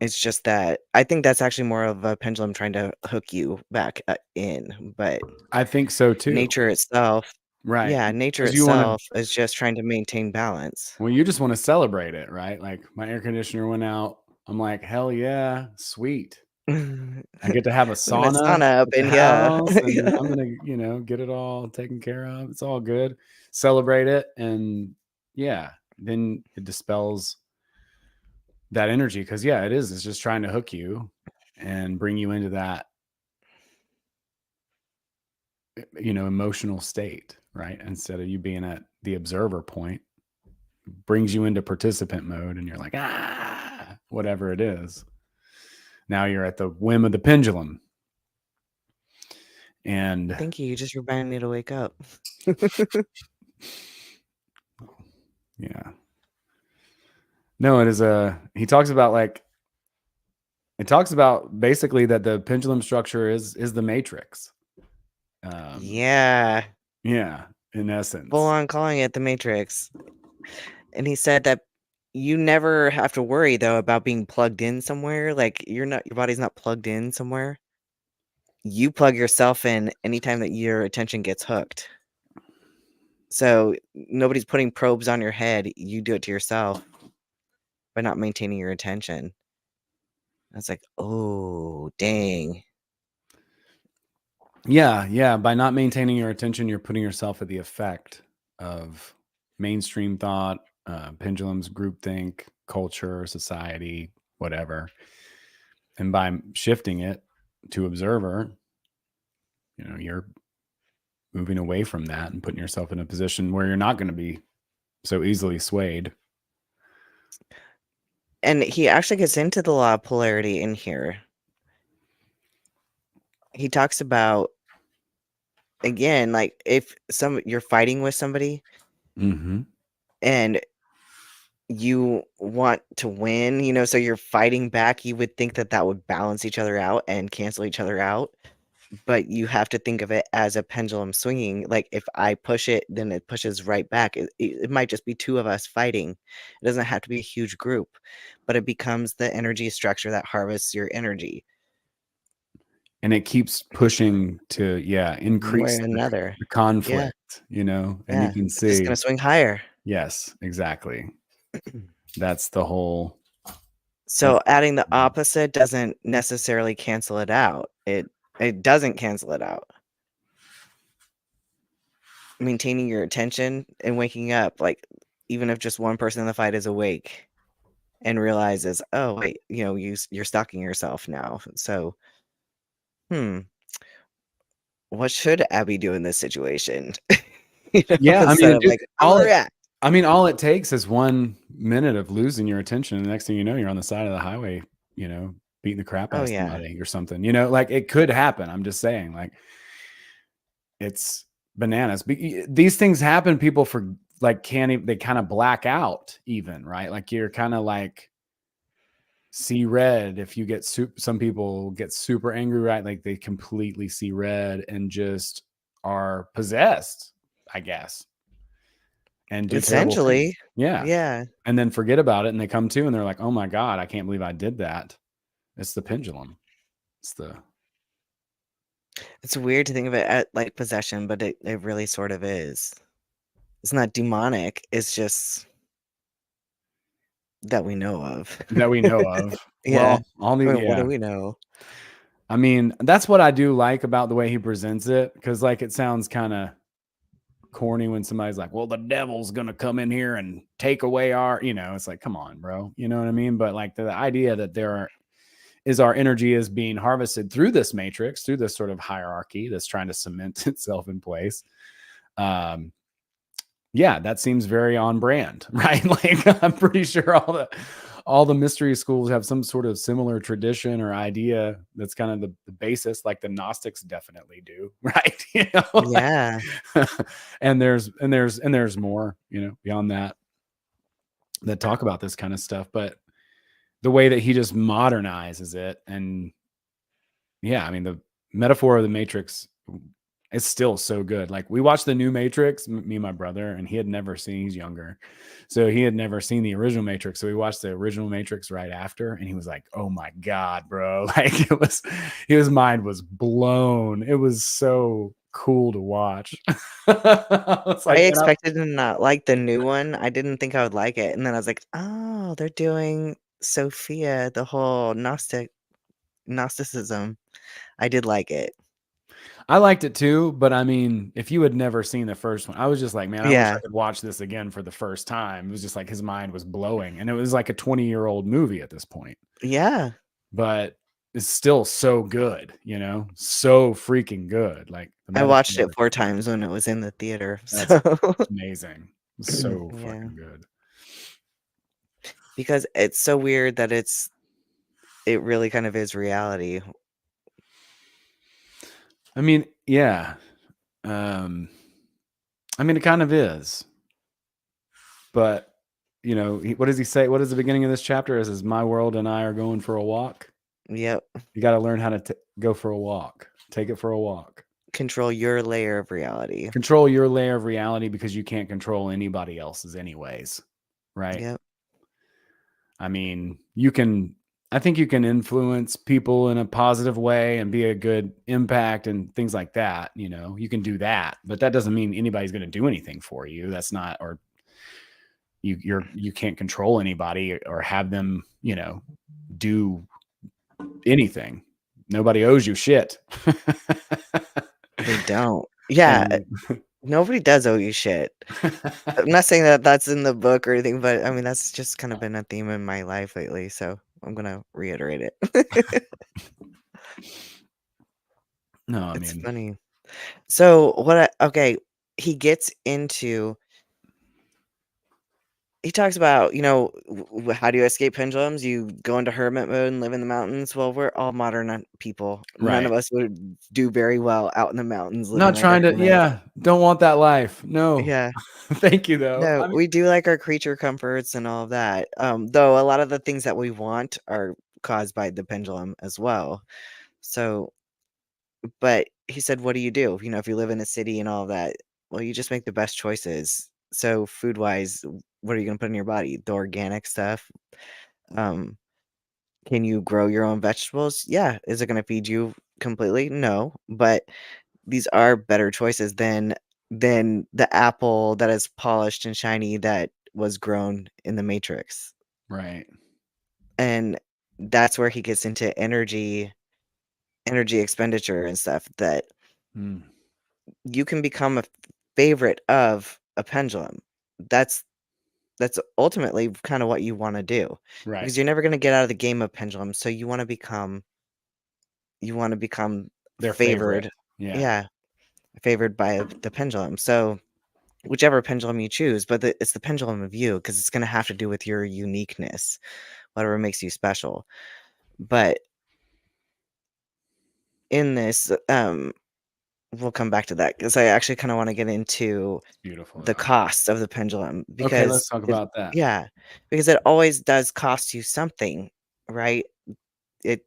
Speaker 2: It's just that I think that's actually more of a pendulum trying to hook you back in, but
Speaker 1: I think so too.
Speaker 2: nature itself,
Speaker 1: Right.
Speaker 2: yeah, nature
Speaker 1: Because you want to,
Speaker 2: itself is just trying to maintain balance.
Speaker 1: well, you just want to celebrate it, right? Like my air conditioner went out. I'm like, hell yeah, sweet. I get to have a
Speaker 2: We're gonna
Speaker 1: sauna
Speaker 2: sauna up
Speaker 1: at the
Speaker 2: in here.
Speaker 1: house and I'm gonna, get it all taken care of. It's all good. Celebrate it. And yeah, then it dispels that energy because yeah, it is. It's just trying to hook you and bring you into that, emotional state, right? Instead of you being at the observer point, brings you into participant mode and you're like, whatever it is. Now you're at the whim of the pendulum. And
Speaker 2: Thank you, you just reminded me to wake up.
Speaker 1: yeah. No, it is he talks about it talks about basically that the pendulum structure is the matrix.
Speaker 2: Yeah,
Speaker 1: Yeah, in
Speaker 2: full
Speaker 1: essence.
Speaker 2: on calling it the Matrix. And he said that you never have to worry though about being plugged in somewhere. Like your body's not plugged in somewhere. You plug yourself in anytime that your attention gets hooked. So nobody's putting probes on your head. You do it to yourself by not maintaining your attention. I was like, oh dang.
Speaker 1: Yeah. By not maintaining your attention, you're putting yourself at the effect of mainstream thought, pendulums, groupthink, culture, society, whatever. And by shifting it to observer, you're moving away from that and putting yourself in a position where you're not going to be so easily swayed.
Speaker 2: And he actually gets into the law of polarity in here. He talks about, again, like if you're fighting with somebody
Speaker 1: Mm-hmm.
Speaker 2: and you want to win, so you're fighting back, you would think that that would balance each other out and cancel each other out. But you have to think of it as a pendulum swinging. Like if I push it, then it pushes right back. It might just be two of us fighting. It doesn't have to be a huge group, but it becomes the energy structure that harvests your energy.
Speaker 1: And it keeps pushing to,
Speaker 2: One way
Speaker 1: increase
Speaker 2: or
Speaker 1: the
Speaker 2: another. Yeah,
Speaker 1: conflict, and you
Speaker 2: yeah.
Speaker 1: can
Speaker 2: It's just
Speaker 1: see,
Speaker 2: gonna swing higher.
Speaker 1: yes, exactly. That's the whole,
Speaker 2: So adding the opposite doesn't necessarily cancel it out. It doesn't cancel it out. Maintaining your attention and waking up, like even if just one person in the fight is awake and realizes, oh wait, you're stalking yourself now. So, what should Abby do in this situation?
Speaker 1: yeah, I
Speaker 2: Instead
Speaker 1: mean,
Speaker 2: of
Speaker 1: dude,
Speaker 2: like, I'm gonna react.
Speaker 1: all it takes is 1 minute of losing your attention, and the next thing you know, you're on the side of the highway, beating the crap out
Speaker 2: Oh
Speaker 1: of
Speaker 2: yeah.
Speaker 1: somebody or something, like, it could happen, I'm just saying, like, it's bananas. These things happen, people can't even, they kinda black out even, right? Like, you're kinda like, see red if you get some people get super angry, right? Like, they completely see red and just are possessed, I guess, and do terrible things.
Speaker 2: Essentially.
Speaker 1: Yeah.
Speaker 2: Yeah.
Speaker 1: And then forget about it, and they come to, and they're like, "Oh my god, I can't believe I did that." It's the pendulum. It's the
Speaker 2: It's weird to think of it at like possession, but it really sort of is. It's not demonic, it's just that we know of.
Speaker 1: that we know of.
Speaker 2: Yeah.
Speaker 1: Well, all the
Speaker 2: I mean, what
Speaker 1: yeah.
Speaker 2: do we know?
Speaker 1: I mean, that's what I do like about the way he presents it, because like, it sounds kinda corny when somebody's like, "Well, the devil's gonna come in here and take away our," it's like, come on, bro. You know what I mean? But like, the idea that our energy is being harvested through this matrix, through this sort of hierarchy that's trying to cement itself in place. Yeah, that seems very on brand, right? Like, I'm pretty sure all the mystery schools have some sort of similar tradition or idea that's kind of the basis, like the Gnostics definitely do, right?
Speaker 2: Yeah.
Speaker 1: And there's more, beyond that talk about this kind of stuff, but the way that he just modernizes it, and yeah, I mean, the metaphor of the Matrix is still so good. Like, we watched the new Matrix, me and my brother, and he had never seen. He's younger, so he had never seen the original Matrix. So we watched the original Matrix right after, and he was like, "Oh my god, bro!" Like, his mind was blown. It was so cool to watch. I was
Speaker 2: I
Speaker 1: like, and
Speaker 2: expected to not like the new one. I didn't think I would like it, and then I was like, "Oh, they're doing Sophia, the whole Gnosticism." I did like it.
Speaker 1: I liked it too, but I mean, if you had never seen the first one, I was just like, man, I wish
Speaker 2: Yeah.
Speaker 1: I could watch this again for the first time. It was just like, his mind was blowing, and it was like a 20-year-old movie at this point,
Speaker 2: Yeah.
Speaker 1: but it's still so good, so freaking good. Like, the
Speaker 2: I watched it
Speaker 1: metaphor,
Speaker 2: 4 times when it was in the theater,
Speaker 1: that's
Speaker 2: so
Speaker 1: amazing. It's so
Speaker 2: yeah.
Speaker 1: fucking good.
Speaker 2: Because it's so weird that it really kind of is reality.
Speaker 1: I mean, yeah. I mean, it kind of is, but what does he say? What is the beginning of this chapter? Is my world and I are going for a walk.
Speaker 2: Yep.
Speaker 1: You got to learn how to go for a walk. Take it for a walk.
Speaker 2: Control your layer of reality.
Speaker 1: Control your layer of reality, because you can't control anybody else's anyways, right?
Speaker 2: Yep.
Speaker 1: I mean, I think you can influence people in a positive way and be a good impact and things like that. You can do that, but that doesn't mean anybody's going to do anything for you. That's not, or you can't control anybody or have them, do anything. Nobody owes you shit.
Speaker 2: They don't. Yeah, nobody does owe you shit. I'm not saying that that's in the book or anything, but I mean, that's just kind of been a theme in my life lately, so I'm gonna reiterate it.
Speaker 1: No, I
Speaker 2: It's
Speaker 1: mean,
Speaker 2: funny. So, okay, he gets into he talks about, how do you escape pendulums? You go into hermit mode and live in the mountains. Well, we're all modern people. None
Speaker 1: Right.
Speaker 2: of us would do very well out in the mountains living
Speaker 1: Not
Speaker 2: like a
Speaker 1: trying to,
Speaker 2: hermit.
Speaker 1: yeah, don't want that life. No.
Speaker 2: Yeah.
Speaker 1: Thank you, though.
Speaker 2: No,
Speaker 1: I mean,
Speaker 2: we do like our creature comforts and all of that. Though a lot of the things that we want are caused by the pendulum as well. So, but he said, what do? If you live in a city and all of that, well, you just make the best choices. So, food wise, what are you going to put in your body? The organic stuff. Um, can you grow your own vegetables? Yeah. Is it going to feed you completely? No. But these are better choices than the apple that is polished and shiny that was grown in the Matrix.
Speaker 1: right.
Speaker 2: And that's where he gets into energy expenditure and stuff, that
Speaker 1: Mm,
Speaker 2: you can become a favorite of a pendulum. That's that's ultimately kind of what you want to do,
Speaker 1: right.
Speaker 2: because you're never going to get out of the game of pendulums. So you want to become
Speaker 1: Their favorite.
Speaker 2: favored.
Speaker 1: Yeah.
Speaker 2: Yeah, favored by the pendulum. So whichever pendulum you choose, but it's the pendulum of you, because it's going to have to do with your uniqueness, whatever makes you special. But in this, we'll come back to that, because I actually kind of want to get into
Speaker 1: It's beautiful,
Speaker 2: the
Speaker 1: though.
Speaker 2: cost of the pendulum,
Speaker 1: Okay, let's
Speaker 2: because
Speaker 1: talk about that.
Speaker 2: yeah, because it always does cost you something, right?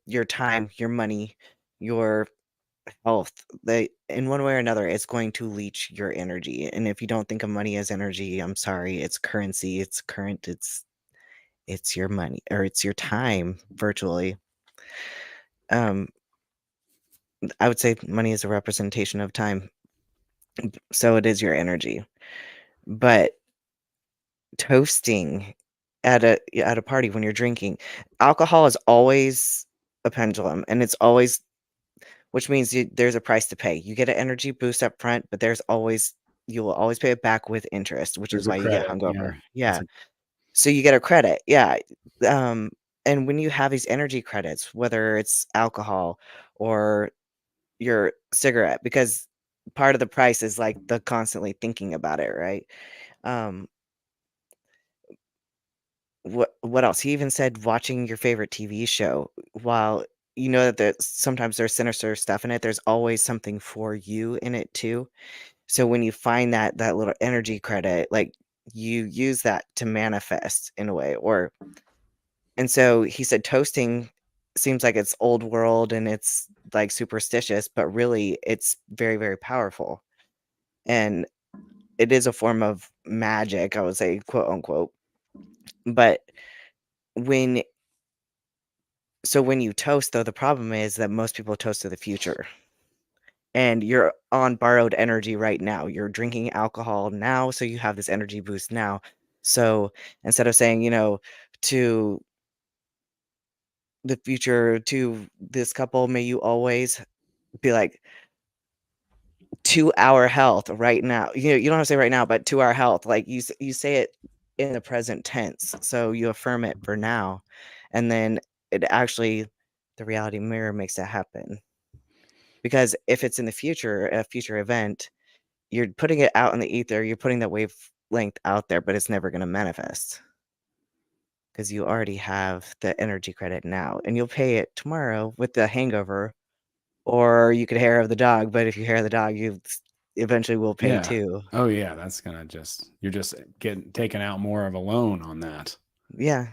Speaker 2: Your time, your money, your health. They, in one way or another, it's going to leech your energy. And if you don't think of money as energy, I'm sorry, it's currency, it's current, it's your money, or it's your time virtually. Um, I would say money is a representation of time, so it is your energy. But toasting at a party when you're drinking, alcohol is always a pendulum, and it's always, which means there's a price to pay. You get an energy boost up front, but you will always pay it back with interest, which is
Speaker 1: There's a
Speaker 2: why you get
Speaker 1: credit. Yeah.
Speaker 2: hungover.
Speaker 1: That's
Speaker 2: Yeah.
Speaker 1: a
Speaker 2: So you get a credit. Yeah. Um, and when you have these energy credits, whether it's alcohol or your cigarette, because part of the price is like the constantly thinking about it, right? Um, what else? He even said watching your favorite TV show, while you know that sometimes there's sinister stuff in it, there's always something for you in it too. So when you find that little energy credit, like, you use that to manifest in a way, and so he said toasting seems like it's old world and it's like superstitious, but really it's very, very powerful. And it is a form of magic, I would say, quote unquote. But when when you toast, though, the problem is that most people toast to the future. And you're on borrowed energy right now. You're drinking alcohol now, so you have this energy boost now. So instead of saying, to the future, to this couple, may you always be like, to our health right now. You don't have to say right now, but to our health. Like, you say it in the present tense. So you affirm it for now. And then it actually, the reality mirror makes it happen. Because if it's in the future, a future event, you're putting it out in the ether, you're putting that wavelength out there, but it's never going to manifest, because you already have the energy credit now, and you'll pay it tomorrow with the hangover, or you could hair of the dog, but if you hair the dog, you eventually will pay
Speaker 1: yeah.
Speaker 2: too.
Speaker 1: Oh, yeah, that's gonna you're just getting taking out more of a loan on that.
Speaker 2: Yeah.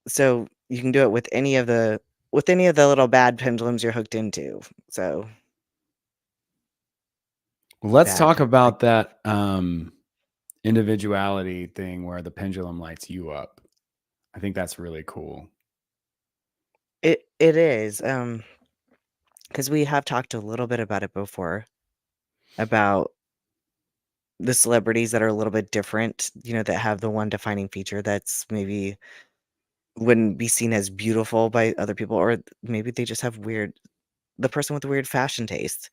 Speaker 2: So you can do it with any of the little bad pendulums you're hooked into. So
Speaker 1: Well, let's
Speaker 2: that
Speaker 1: talk about that, individuality thing where the pendulum lights you up. I think that's really cool.
Speaker 2: it is, because we have talked a little bit about it before, about the celebrities that are a little bit different, that have the one defining feature that's maybe wouldn't be seen as beautiful by other people, or maybe they just have the person with the weird fashion taste.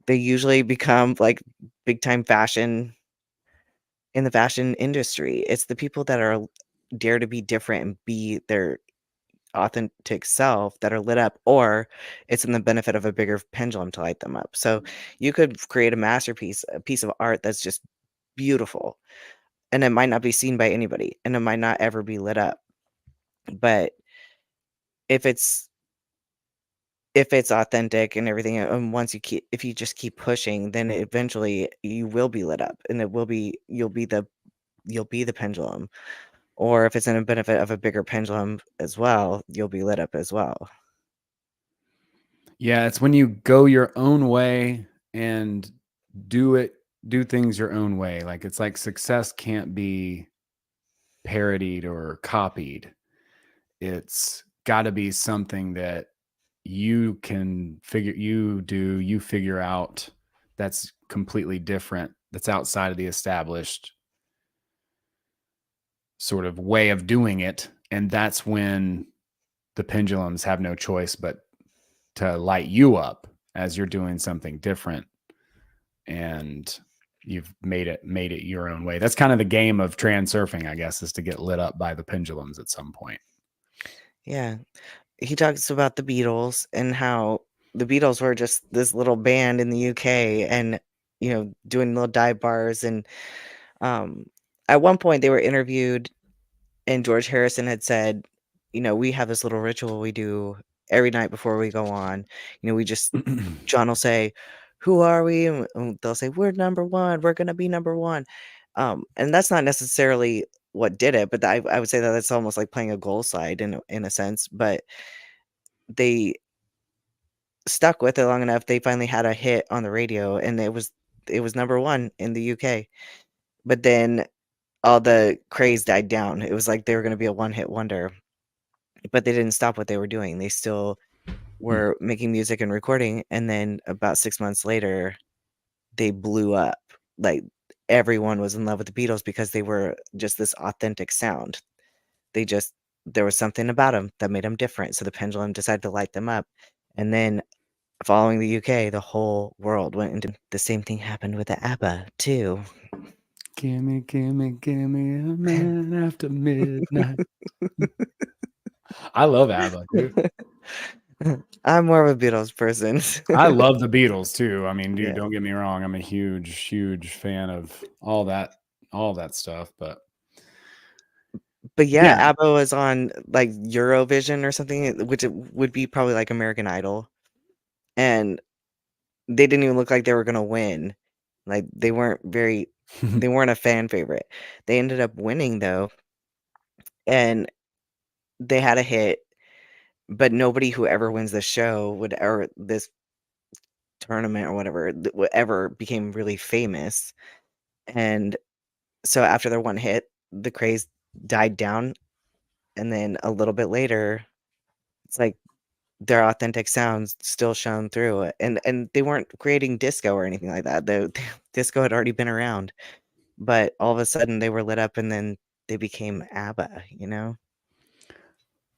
Speaker 2: They usually become like big time fashion in the fashion industry. It's the people that are dare to be different and be their authentic self that are lit up, or it's in the benefit of a bigger pendulum to light them up. So you could create a masterpiece, a piece of art that's just beautiful, and it might not be seen by anybody, and it might not ever be lit up. But if it's authentic and everything, and if you just keep pushing, then eventually you will be lit up, and you'll be the pendulum. Or if it's in a benefit of a bigger pendulum as well, you'll be lit up as well.
Speaker 1: Yeah, it's when you go your own way and do things your own way. Like it's like success can't be parodied or copied. It's got to be something that you figure out that's completely different, that's outside of the established sort of way of doing it. And that's when the pendulums have no choice but to light you up as you're doing something different, and you've made it your own way. That's kind of the game of transurfing, I guess, is to get lit up by the pendulums at some point.
Speaker 2: Yeah. He talks about the Beatles and how the Beatles were just this little band in the UK, and doing little dive bars. And at one point they were interviewed, and George Harrison had said, we have this little ritual we do every night before we go on. We just John will say, "Who are we?" And they'll say, "We're number one. We're gonna be number one." And that's not necessarily what did it, but I would say that that's almost like playing a goal slide in a sense. But they stuck with it long enough. They finally had a hit on the radio, and it was number one in the UK. But then all the craze died down. It was like they were going to be a one-hit wonder, but they didn't stop what they were doing. They still were making music and recording, and then about 6 months later, they blew up. Like, everyone was in love with the Beatles because they were just this authentic sound. There was something about them that made them different, so the pendulum decided to light them up. And then following the UK, the whole world went into the same thing happened with the ABBA too.
Speaker 1: Gimme a man after midnight. I love ABBA, dude.
Speaker 2: I'm more of a Beatles person.
Speaker 1: I love the Beatles too. I mean, dude,
Speaker 2: Yeah.
Speaker 1: don't get me wrong. I'm a huge fan of all that stuff. But
Speaker 2: Yeah,
Speaker 1: yeah,
Speaker 2: ABBA was on like Eurovision or something, which it would be probably like American Idol, and they didn't even look like they were gonna win. Like they weren't a fan favorite. They ended up winning though, and they had a hit, but nobody who ever wins this show or this tournament or whatever ever became really famous. And so after their one hit, the craze died down, and then a little bit later, it's like their authentic sounds still shone through, and they weren't creating disco or anything like that. The disco had already been around, but all of a sudden they were lit up, and then they became ABBA.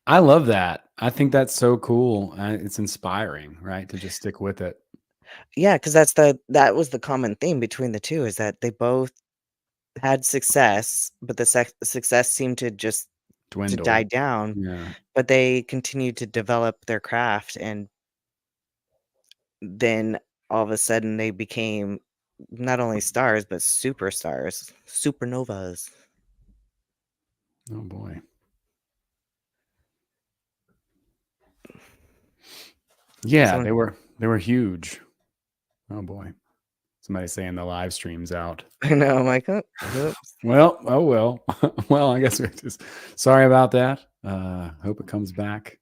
Speaker 1: I love that. I think that's so cool. It's inspiring, right? To just stick with it.
Speaker 2: Yeah, because that was the common theme between the two, is that they both had success, but the success seemed to die
Speaker 1: Dwindle.
Speaker 2: down,
Speaker 1: Yeah.
Speaker 2: but they continued to develop their craft, and then all of a sudden they became not only stars but superstars, supernovas.
Speaker 1: Oh boy. Yeah,
Speaker 2: Someone,
Speaker 1: they were huge. Oh boy. Somebody's saying the live stream's out.
Speaker 2: I know. I'm like, oh, oops.
Speaker 1: Well, oh well. Well, I guess we're just sorry about that. Hope it comes back.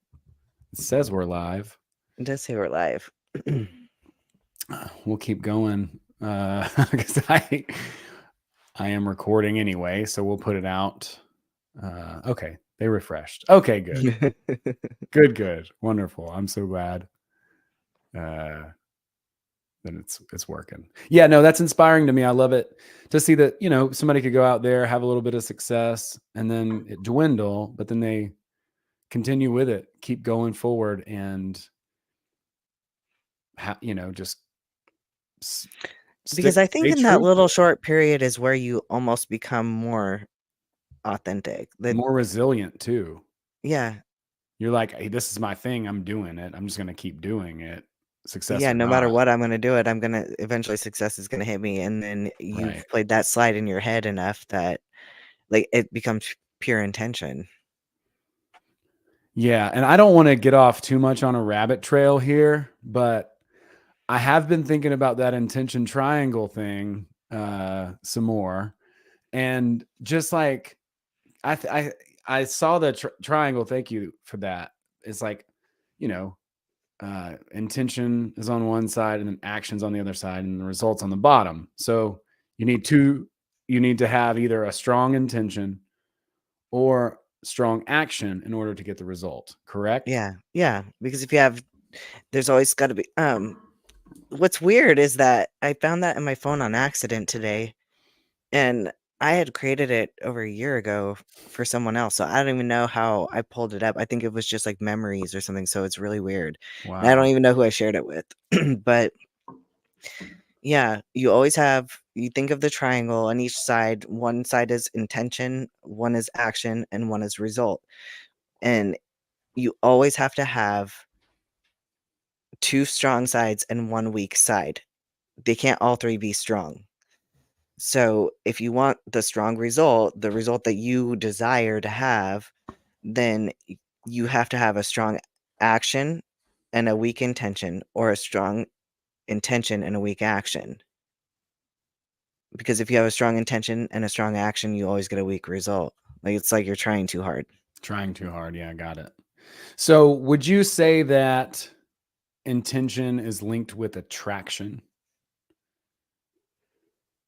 Speaker 1: It says we're live.
Speaker 2: It does say we're live.
Speaker 1: We'll keep going. Because I am recording anyway, so we'll put it out. Okay, they refreshed. Okay, good. Good. Wonderful. I'm so glad. Then it's working. Yeah, no, that's inspiring to me. I love it to see that, somebody could go out there, have a little bit of success, and then it dwindle, but then they continue with it, keep going forward, and just
Speaker 2: Because I think
Speaker 1: stay
Speaker 2: in that
Speaker 1: true to
Speaker 2: little
Speaker 1: it.
Speaker 2: short period is where you almost become more authentic.
Speaker 1: More resilient too.
Speaker 2: Yeah,
Speaker 1: You're like, hey, this is my thing. I'm doing it. I'm just going to keep doing it, success
Speaker 2: yeah.
Speaker 1: or
Speaker 2: No matter
Speaker 1: not.
Speaker 2: what I'm gonna do eventually success is gonna hit me, and then you've
Speaker 1: Right.
Speaker 2: played that slide in your head enough that like it becomes pure intention.
Speaker 1: Yeah, and I don't want to get off too much on a rabbit trail here, but I have been thinking about that intention triangle thing some more, and just like I th- I saw the triangle. Thank you for that. It's like, you know, intention is on one side and then actions on the other side and the results on the bottom. So you need two. You need to have either a strong intention or strong action in order to get the result. Correct?
Speaker 2: Yeah, yeah. Because if you have, there's always got to be. What's weird is that I found that in my phone on accident today, and I had created it over a year ago for someone else. So I don't even know how I pulled it up. I think it was just like memories or something. So it's really weird. And I don't
Speaker 1: Wow.
Speaker 2: even know who I shared it with. But yeah, you think of the triangle on each side. One side is intention, one is action, and one is result. And you always have to have two strong sides and one weak side. They can't all three be strong. So if you want the strong result, the result that you desire to have, then you have to have a strong action and a weak intention, or a strong intention and a weak action. Because if you have a strong intention and a strong action, you always get a weak result. Like it's like you're trying too hard.
Speaker 1: Trying too hard. Yeah, got it. So would you say that intention is linked with attraction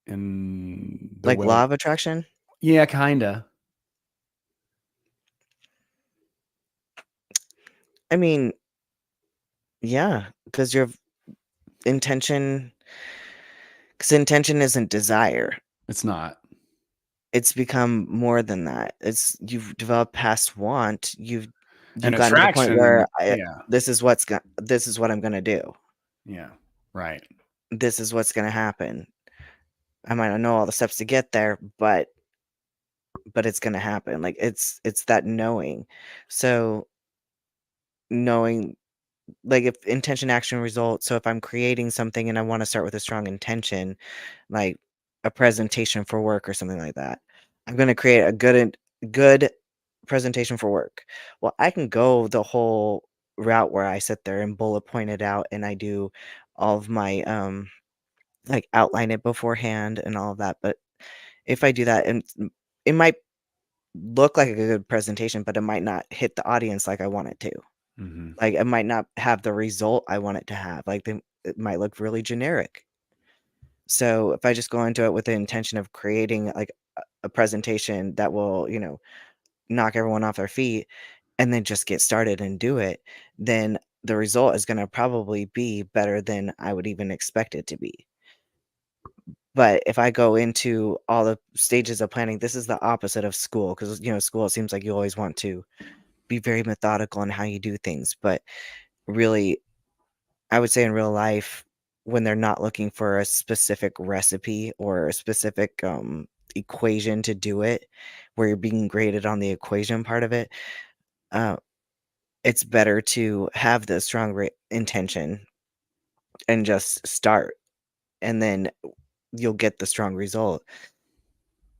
Speaker 1: in the
Speaker 2: Like
Speaker 1: way?
Speaker 2: law of attraction?
Speaker 1: Yeah, kinda.
Speaker 2: I mean, yeah, because your intention, because intention isn't desire.
Speaker 1: It's not.
Speaker 2: It's become more than that. You've developed past want.
Speaker 1: And
Speaker 2: You've gotten to the point
Speaker 1: attraction,
Speaker 2: where
Speaker 1: yeah.
Speaker 2: this is what I'm gonna do.
Speaker 1: Yeah. Right.
Speaker 2: This is what's gonna happen. I might not know all the steps to get there, but it's gonna happen. Like it's that knowing. So knowing, like, if intention action result, so if I'm creating something and I want to start with a strong intention, like a presentation for work or something like that, I'm going to create a good presentation for work. Well, I can go the whole route where I sit there and bullet point it out, and I do all of my like outline it beforehand and all of that. But if I do that, and it might look like a good presentation, but it might not hit the audience like I want it to.
Speaker 1: Mhm.
Speaker 2: Like, it might not have the result I want it to have, like, it might look really generic. So, if I just go into it with the intention of creating, like, a presentation that will, knock everyone off their feet, and then just get started and do it, then the result is gonna probably be better than I would even expect it to be. But if I go into all the stages of planning, this is the opposite of school, because school, it seems like you always want to be very methodical in how you do things, but really, I would say in real life, when they're not looking for a specific recipe or a specific, equation to do it, where you're being graded on the equation part of it, uh, it's better to have the strong intention and just start, and then you'll get the strong result.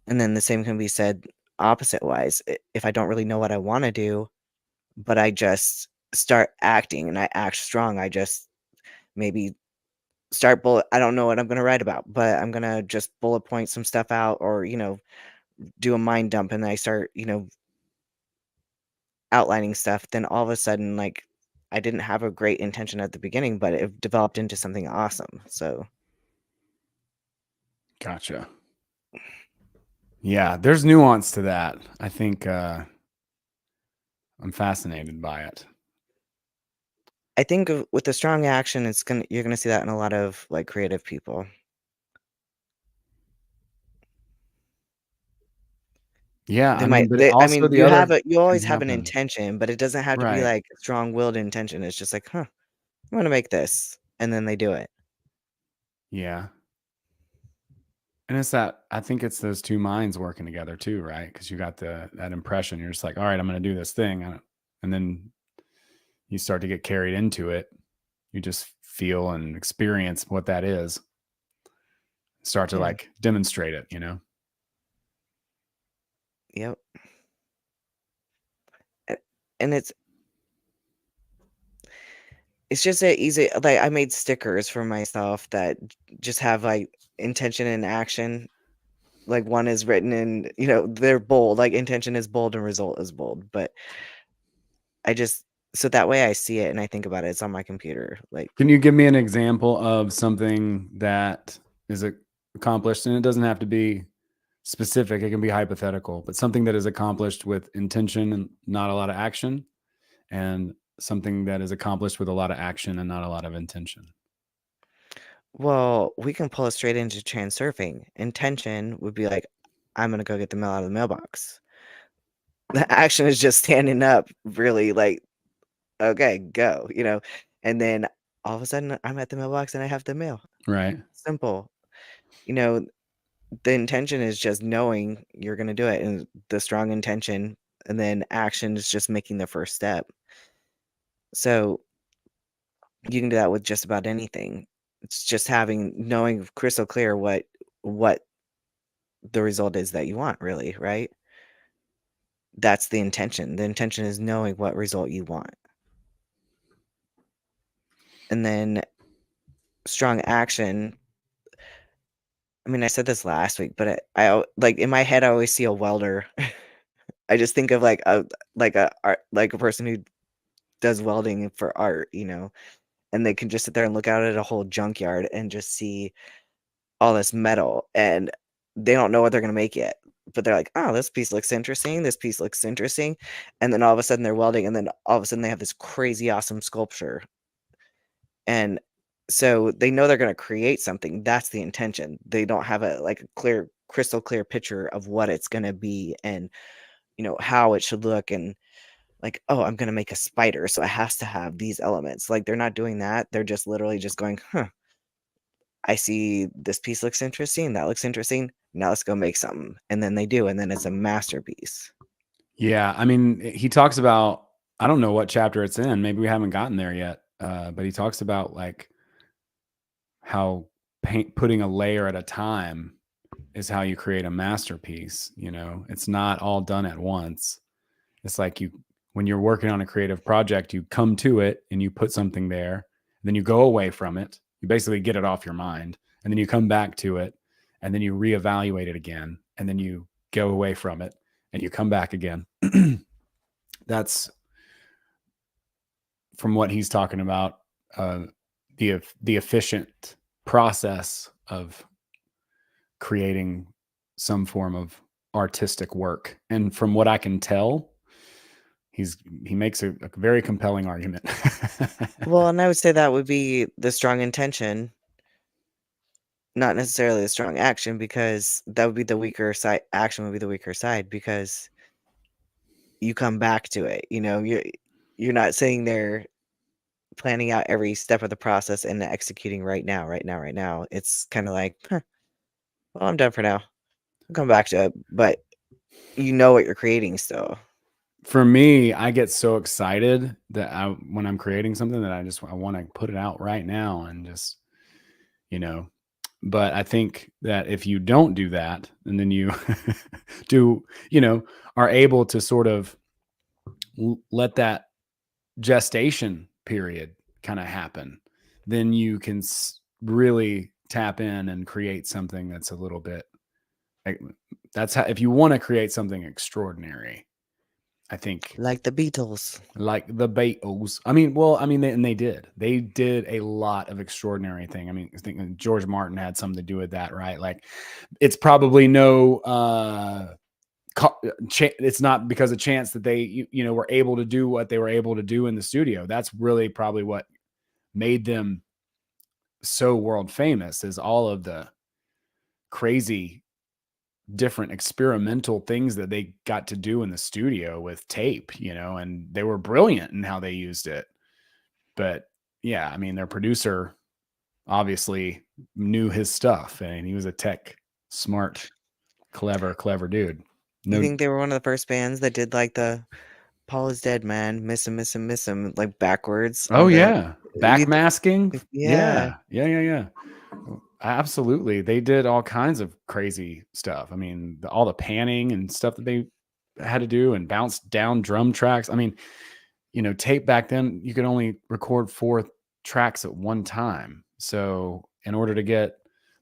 Speaker 2: And then the same can be said opposite wise. If I don't really know what I want to do, but I just start acting and I act strong, I just maybe I don't know what I'm gonna write about, but I'm gonna just bullet point some stuff out, or, do a mind dump, and I start, outlining stuff, then all of a sudden, like, I didn't have a great intention at the beginning, but it developed into something awesome. So
Speaker 1: Gotcha. Yeah, there's nuance to that. I think, I'm fascinated by it.
Speaker 2: I think with the strong action, you're gonna see that in a lot of like creative people.
Speaker 1: Yeah,
Speaker 2: They
Speaker 1: I mean,
Speaker 2: might
Speaker 1: but
Speaker 2: they I
Speaker 1: also
Speaker 2: mean,
Speaker 1: the other
Speaker 2: you always
Speaker 1: can
Speaker 2: have an
Speaker 1: happen.
Speaker 2: intention, but it doesn't have to be
Speaker 1: Right.
Speaker 2: like a strong-willed intention. It's just like, huh, I'm gonna make this, and then they do it.
Speaker 1: Yeah. And it's that I think it's those 2 minds working together too, right? Because you got that impression. You're just like, "All right, I'm gonna do this thing," and then you start to get carried into it. You just feel and experience what that is. Start to,
Speaker 2: Yeah.
Speaker 1: like, demonstrate it, you know?
Speaker 2: Yep. And it's just a easy, like, I made stickers for myself that just have like intention and action. Like, one is written in, they're bold, like intention is bold and result is bold. But I just, so that way I see it and I think about it. It's on my computer. Like,
Speaker 1: Can you give me an example of something that is accomplished? And it doesn't have to be specific, it can be hypothetical, but something that is accomplished with intention and not a lot of action, and something that is accomplished with a lot of action and not a lot of intention.
Speaker 2: well, we can pull it straight into transurfing. Intention would be like, I'm gonna go get the mail out of the mailbox. The action is just standing up, really, like, okay, go, and then all of a sudden I'm at the mailbox and I have the mail.
Speaker 1: Right.
Speaker 2: Simple. You know, the intention is just knowing you're gonna do it, and the strong intention, and then action is just making the first step. So you can do that with just about anything. It's just knowing crystal clear what the result is that you want, really, right? That's the intention. The intention is knowing what result you want. And then strong action. I mean, I said this last week, but like in my head, I always see a welder. I just think of like a person who does welding for art, and they can just sit there and look out at a whole junkyard and just see all this metal, and they don't know what they're gonna make yet. But they're like, oh, this piece looks interesting. This piece looks interesting. And then all of a sudden they're welding, and then all of a sudden they have this crazy awesome sculpture. And so they know they're going to create something. That's the intention. They don't have a clear, crystal clear picture of what it's going to be, and how it should look, and like, oh, I'm going to make a spider, so it has to have these elements. Like, they're not doing that. They're just literally just going, I see this piece looks interesting. That looks interesting. Now let's go make something. And then they do, and then it's a masterpiece.
Speaker 1: Yeah. I mean, he talks about, I don't know what chapter it's in. Maybe we haven't gotten there yet. But he talks about like how putting a layer at a time is how you create a masterpiece. It's not all done at once. It's like when you're working on a creative project, you come to it and you put something there, then you go away from it. You basically get it off your mind, and then you come back to it, and then you reevaluate it again, and then you go away from it and you come back again. That's from what he's talking about, the efficient process of creating some form of artistic work. And from what I can tell, he makes a very compelling argument.
Speaker 2: Well, and I would say that would be the strong intention, not necessarily the strong action, because that would be the weaker side. Action would be the weaker side, because you come back to it. You're not sitting there planning out every step of the process and executing right now, right now, right now. It's kind of like, well, I'm done for now. I'll come back to it, but you know what you're creating still.
Speaker 1: For me, I get so excited that when I'm creating something that I want to put it out right now and just, but I think that if you don't do that, and then you are able to sort of let that gestation period kind of happen, then you can really tap in and create something that's a little bit that's how, if you want to create something extraordinary, I think,
Speaker 2: like the Beatles.
Speaker 1: They did a lot of extraordinary thing. I mean, I think George Martin had something to do with that, right? Like, it's probably it's not because of chance that they, were able to do what they were able to do in the studio. That's really probably what made them so world famous, is all of the crazy different experimental things that they got to do in the studio with tape, and they were brilliant in how they used it. But yeah, I mean, their producer obviously knew his stuff, and he was a smart, clever dude.
Speaker 2: You think they were one of the first bands that did like the Paul is dead, man, miss him, miss him, miss him, like backwards?
Speaker 1: Oh yeah, backmasking.
Speaker 2: Yeah.
Speaker 1: Yeah. Absolutely. They did all kinds of crazy stuff. I mean, all the panning and stuff that they had to do and bounce down drum tracks. I mean, tape back then, you could only record 4 tracks at one time. So in order to get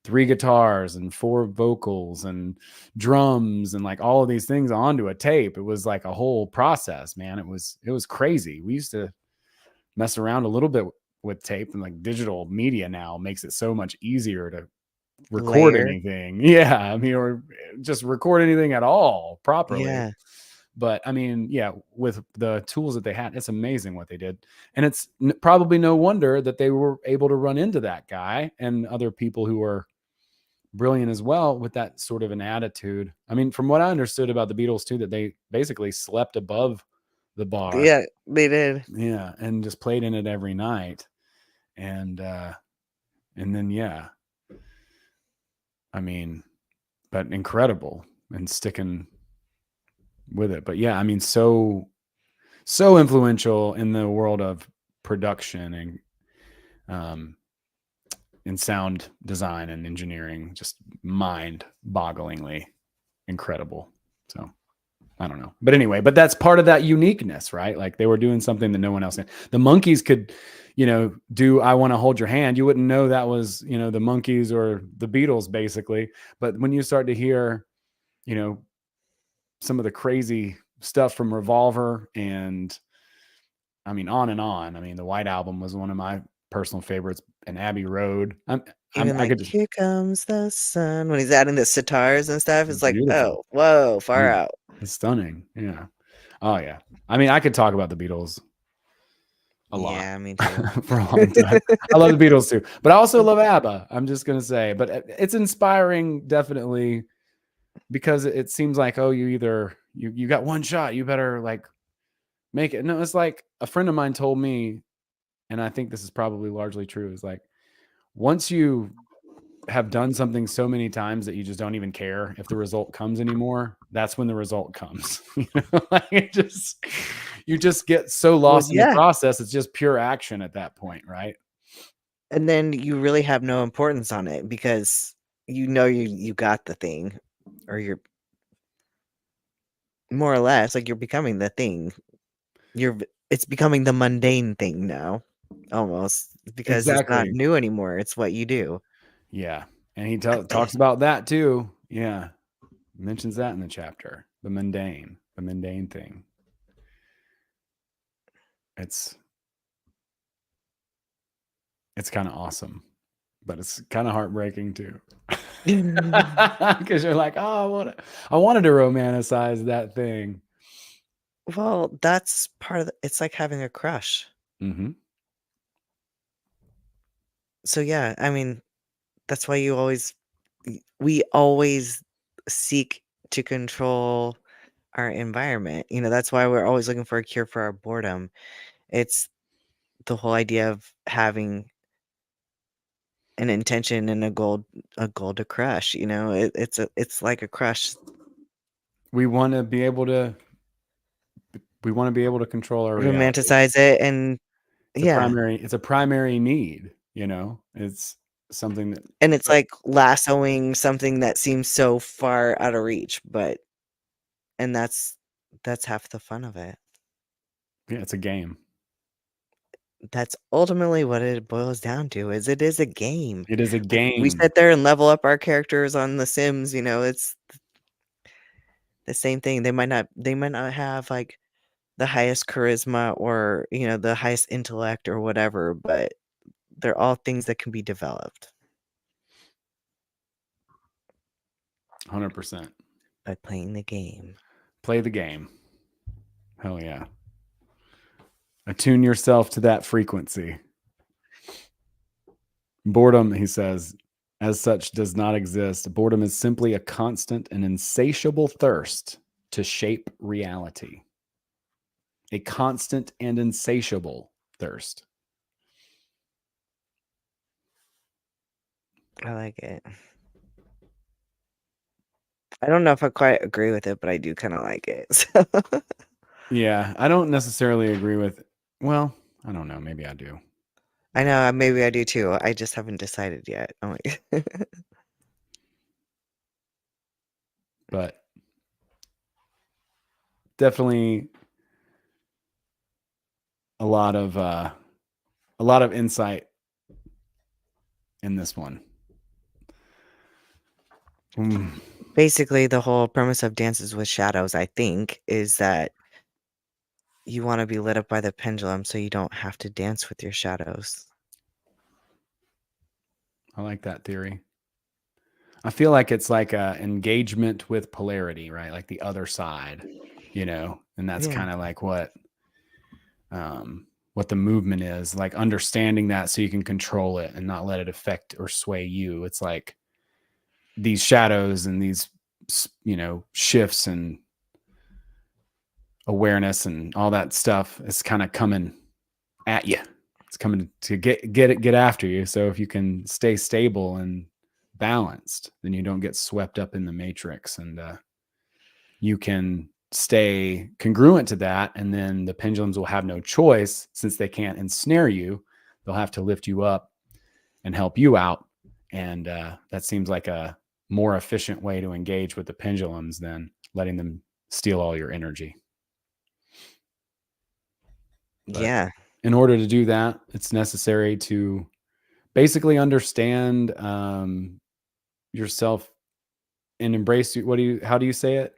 Speaker 1: 3 guitars and 4 vocals and drums and like all of these things onto a tape, it was like a whole process, man. It was crazy. We used to mess around a little bit with tape, and like digital media now makes it so much easier to record
Speaker 2: Layer.
Speaker 1: anything. Yeah. I mean, or just record anything at all properly.
Speaker 2: Yeah.
Speaker 1: But I mean, yeah, with the tools that they had, it's amazing what they did. And it's probably no wonder that they were able to run into that guy and other people who were brilliant as well with that sort of an attitude. I mean, from what I understood about the Beatles too, that they basically slept above the bar.
Speaker 2: Yeah, they did.
Speaker 1: Yeah, and just played in it every night. And then yeah. I mean, but incredible and sticking with it. But yeah, I mean, so influential in the world of production and in sound design and engineering, just mind-bogglingly incredible. So I don't know, but anyway, but that's part of that uniqueness, right? Like they were doing something that no one else did. The Monkees could, do "I Want to Hold Your Hand." You wouldn't know that was, the Monkees or the Beatles, basically. But when you start to hear, some of the crazy stuff from Revolver and I mean, on and on. I mean, the White Album was one of my personal favorites, and Abbey Road.
Speaker 2: Even
Speaker 1: I
Speaker 2: like
Speaker 1: could just
Speaker 2: "Here Comes the Sun" when he's adding the sitars and stuff, it's like,
Speaker 1: beautiful.
Speaker 2: oh, whoa, far
Speaker 1: Yeah,
Speaker 2: out.
Speaker 1: it's stunning. Yeah. Oh yeah. I mean, I could talk about the Beatles a lot
Speaker 2: Yeah, me too.
Speaker 1: for a long time. I love the Beatles too, but I also love ABBA. I'm just gonna say, but it's inspiring, definitely, because it seems like, oh, you either you got one shot, you better like make it. No, it's like a friend of mine told me, and I think this is probably largely true. Is like once you have done something so many times that you just don't even care if the result comes anymore, that's when the result comes. Like you just get so
Speaker 2: Well,
Speaker 1: lost in the
Speaker 2: yeah,
Speaker 1: process. It's just pure action at that point, right?
Speaker 2: and then you really have no importance on it because you got the thing, or you're more or less like you're becoming the thing. It's becoming the mundane thing now, almost, because it's not
Speaker 1: Exactly.
Speaker 2: new anymore. It's what you do.
Speaker 1: Yeah. And he talks about that too. Yeah. Mentions that in the chapter. The mundane thing. It's kind of awesome, but it's kind of heartbreaking too. Because you're like, oh, I wanted to romanticize that thing.
Speaker 2: Well, that's part of it's like having a crush.
Speaker 1: Mm-hmm.
Speaker 2: So yeah, I mean, that's why we always seek to control our environment. That's why we're always looking for a cure for our boredom. It's the whole idea of having an intention and a goal to crush. It's like a crush.
Speaker 1: We want to be able to control our reality.
Speaker 2: Romanticize it, and yeah,
Speaker 1: It's a primary need, it's something that
Speaker 2: and it's like lassoing something that seems so far out of reach, and that's half the fun of it.
Speaker 1: yeah, it's a game.
Speaker 2: That's ultimately what it boils down to, is it is a game.
Speaker 1: It is a
Speaker 2: Like, we
Speaker 1: game.
Speaker 2: sit there and level up our characters on The Sims, it's the same thing. They might not have, like, the highest charisma or, the highest intellect or whatever, but they're all things that can be developed
Speaker 1: 100%.
Speaker 2: by playing the game.
Speaker 1: Play the game. Hell yeah. Attune yourself to that frequency. Boredom, he says, as such, does not exist. Boredom is simply a constant and insatiable thirst to shape reality. A constant and insatiable thirst.
Speaker 2: I like it. I don't know if I quite agree with it, but I do kinda like it, so
Speaker 1: Yeah, I don't necessarily agree with. Well, I don't know. Maybe I do.
Speaker 2: I know, maybe I do too, I just haven't decided yet. I'm like
Speaker 1: But definitely a lot of insight in this one.
Speaker 2: Basically, the whole premise of Dances with Shadows, I think, is that you want to be lit up by the pendulum so you don't have to dance with your shadows.
Speaker 1: I like that theory. I feel like it's like a engagement with polarity, right? Like the other side, and that's kind of like what the movement is, like understanding that so you can control it and not let it affect or sway you. It's like these shadows and these, shifts and awareness and all that stuff is kind of coming at you. It's coming to get after you. So if you can stay stable and balanced, then you don't get swept up in the matrix, and you can stay congruent to that. And then the pendulums will have no choice, since they can't ensnare you. They'll have to lift you up and help you out. And that seems like a more efficient way to engage with the pendulums than letting them steal all your energy. But
Speaker 2: yeah.
Speaker 1: In order to do that, it's necessary to basically understand yourself and embrace. How do you say it?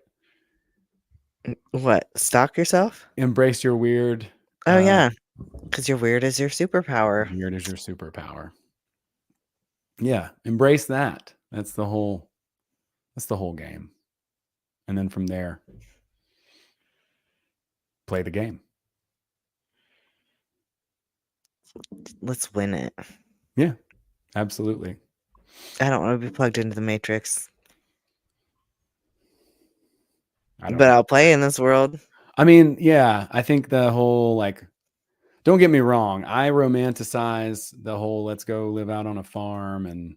Speaker 2: What? Stalk yourself?
Speaker 1: Embrace your weird.
Speaker 2: Oh, yeah. Because your weird is your superpower.
Speaker 1: Weird is your superpower. Yeah. Embrace that. That's the whole game. And then from there, play the game.
Speaker 2: Let's win it.
Speaker 1: Yeah, absolutely.
Speaker 2: I don't want to be plugged into the Matrix. But
Speaker 1: know.
Speaker 2: I'll play in this world.
Speaker 1: I mean, yeah, I think the whole, like, don't get me wrong, I romanticize the whole let's go live out on a farm and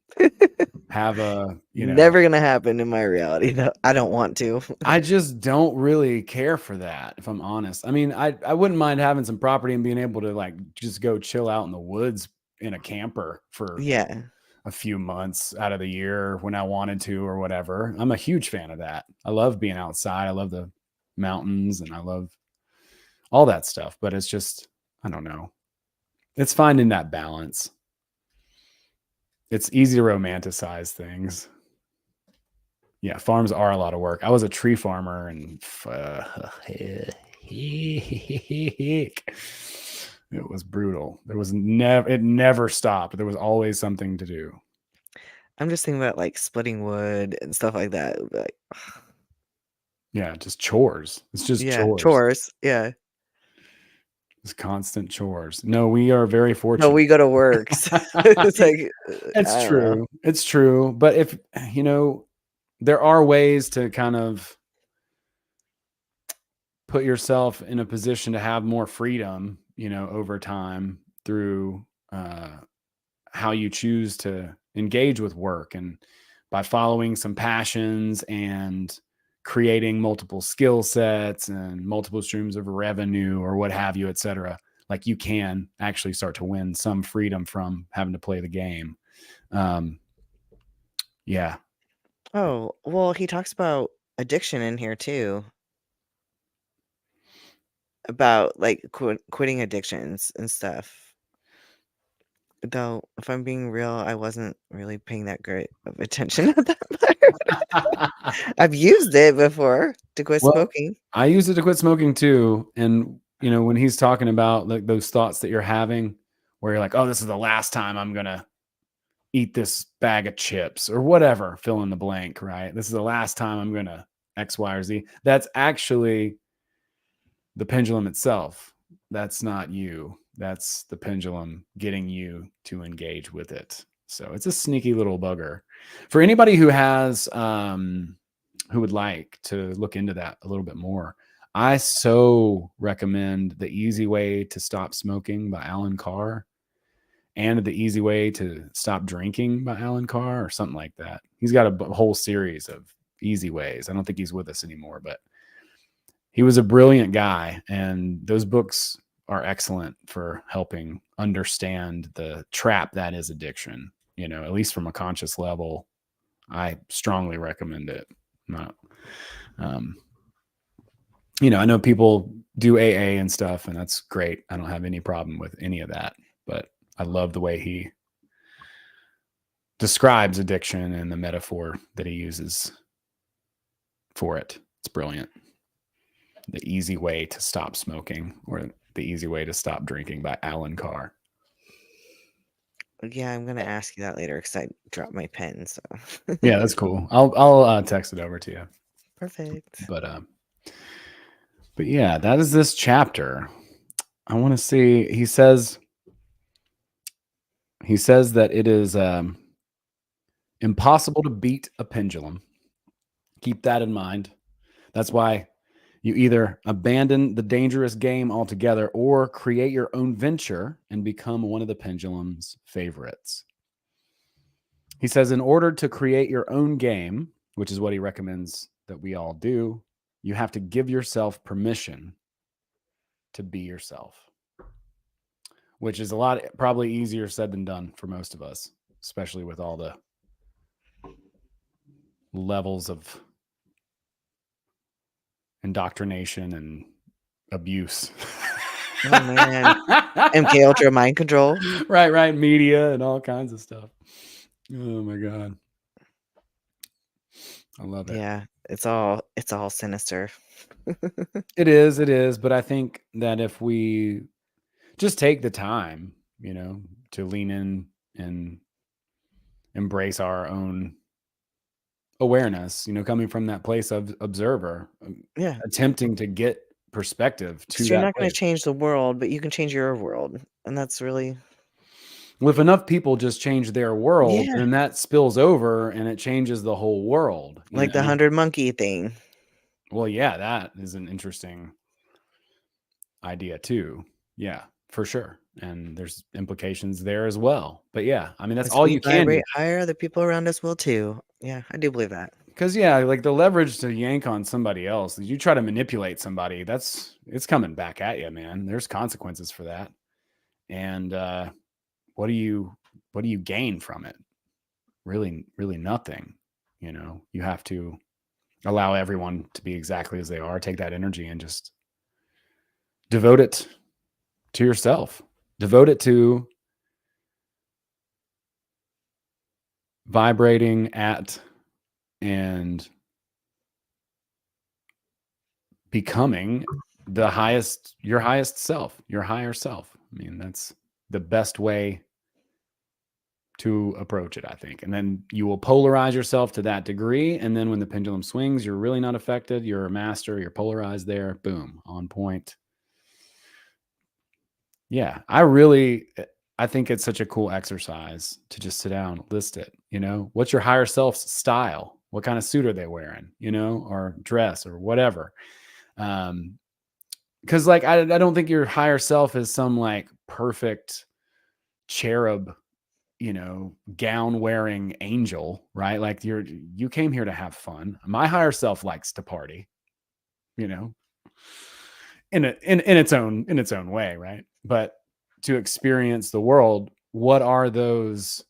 Speaker 1: have a,
Speaker 2: Never gonna happen in my reality. No, I don't want to.
Speaker 1: I just don't really care for that, if I'm honest. I mean, I wouldn't mind having some property and being able to, like, just go chill out in the woods in a camper for a few months out of the year when I wanted to or whatever. I'm a huge fan of that. I love being outside. I love the mountains and I love all that stuff, but it's just, I don't know. It's finding that balance. It's easy to romanticize things. Yeah, farms are a lot of work. I was a tree farmer, and it was brutal. It never stopped. There was always something to do.
Speaker 2: I'm just thinking about, like, splitting wood and stuff like that. Like,
Speaker 1: yeah, just chores. It's just
Speaker 2: chores. Yeah.
Speaker 1: It's constant chores. No, we are very fortunate.
Speaker 2: No, we go to work. It's like,
Speaker 1: it's true. It's true. But if, there are ways to kind of put yourself in a position to have more freedom, over time through how you choose to engage with work, and by following some passions and creating multiple skill sets and multiple streams of revenue or what have you, et cetera. Like, you can actually start to win some freedom from having to play the game. Yeah.
Speaker 2: Oh, well, he talks about addiction in here too. About, like, quitting addictions and stuff. Though, if I'm being real, I wasn't really paying that great of attention at that part. I've used it before to quit smoking.
Speaker 1: I used it to quit smoking too. And, when he's talking about, like, those thoughts that you're having where you're like, oh, this is the last time I'm going to eat this bag of chips or whatever, fill in the blank, right? This is the last time I'm going to X, Y, or Z. That's actually the pendulum itself. That's not you. That's the pendulum getting you to engage with it. So it's a sneaky little bugger. For anybody who has, who would like to look into that a little bit more, I so recommend The Easy Way to Stop Smoking by Alan Carr, and The Easy Way to Stop Drinking by Alan Carr, or something like that. He's got a whole series of easy ways. I don't think he's with us anymore, but he was a brilliant guy, and those books are excellent for helping understand the trap that is addiction. At least from a conscious level, I strongly recommend it. I know people do AA and stuff, and that's great. I don't have any problem with any of that, but I love the way he describes addiction and the metaphor that he uses for it. It's brilliant. The Easy Way to Stop Smoking, or The Easy Way to Stop Drinking by Alan Carr.
Speaker 2: Yeah, I'm gonna ask you that later because I dropped my pen. So
Speaker 1: Yeah, that's cool. I'll text it over to you.
Speaker 2: perfect.
Speaker 1: But yeah, that is this chapter. I want to see. He says that it is impossible to beat a pendulum. Keep that in mind. That's why you either abandon the dangerous game altogether or create your own venture and become one of the pendulum's favorites. He says, in order to create your own game, which is what he recommends that we all do, you have to give yourself permission to be yourself, which is probably easier said than done for most of us, especially with all the levels of indoctrination and abuse.
Speaker 2: Oh man, MK Ultra mind control.
Speaker 1: Right. Media and all kinds of stuff. Oh my God. I love it.
Speaker 2: Yeah, it's all sinister.
Speaker 1: It is. But I think that if we just take the time, to lean in and embrace our own awareness, coming from that place of observer,
Speaker 2: Yeah,
Speaker 1: attempting to get perspective to
Speaker 2: because you're
Speaker 1: that
Speaker 2: not going to
Speaker 1: place.
Speaker 2: change the world, but you can change your world, and that's really
Speaker 1: Well, if enough people just change their world,
Speaker 2: yeah,
Speaker 1: then that spills over and it changes the whole world.
Speaker 2: like the 100 monkey thing.
Speaker 1: Well, yeah, that is an interesting idea too. Yeah, for sure. And there's implications there as well. But yeah, I mean, that's
Speaker 2: As
Speaker 1: all
Speaker 2: we
Speaker 1: you can do.
Speaker 2: vibrate higher, the people around us will too. Yeah, I do believe that.
Speaker 1: Because yeah, like the leverage to yank on somebody else, you try to manipulate somebody, it's coming back at you, man. There's consequences for that. And what do you gain from it? Really, really nothing. You have to allow everyone to be exactly as they are, take that energy and just devote it to yourself. Devote it to vibrating at and becoming your highest self, your higher self. I mean, that's the best way to approach it, I think. And then you will polarize yourself to that degree. And then when the pendulum swings, you're really not affected. You're a master. You're polarized there. Boom, on point. Yeah, I think it's such a cool exercise to just sit down, list it. What's your higher self's style? What kind of suit are they wearing? Or dress or whatever. Because like I don't think your higher self is some like perfect cherub, gown wearing angel, right? Like you came here to have fun. My higher self likes to party, in its own way, right? But to experience the world, what are those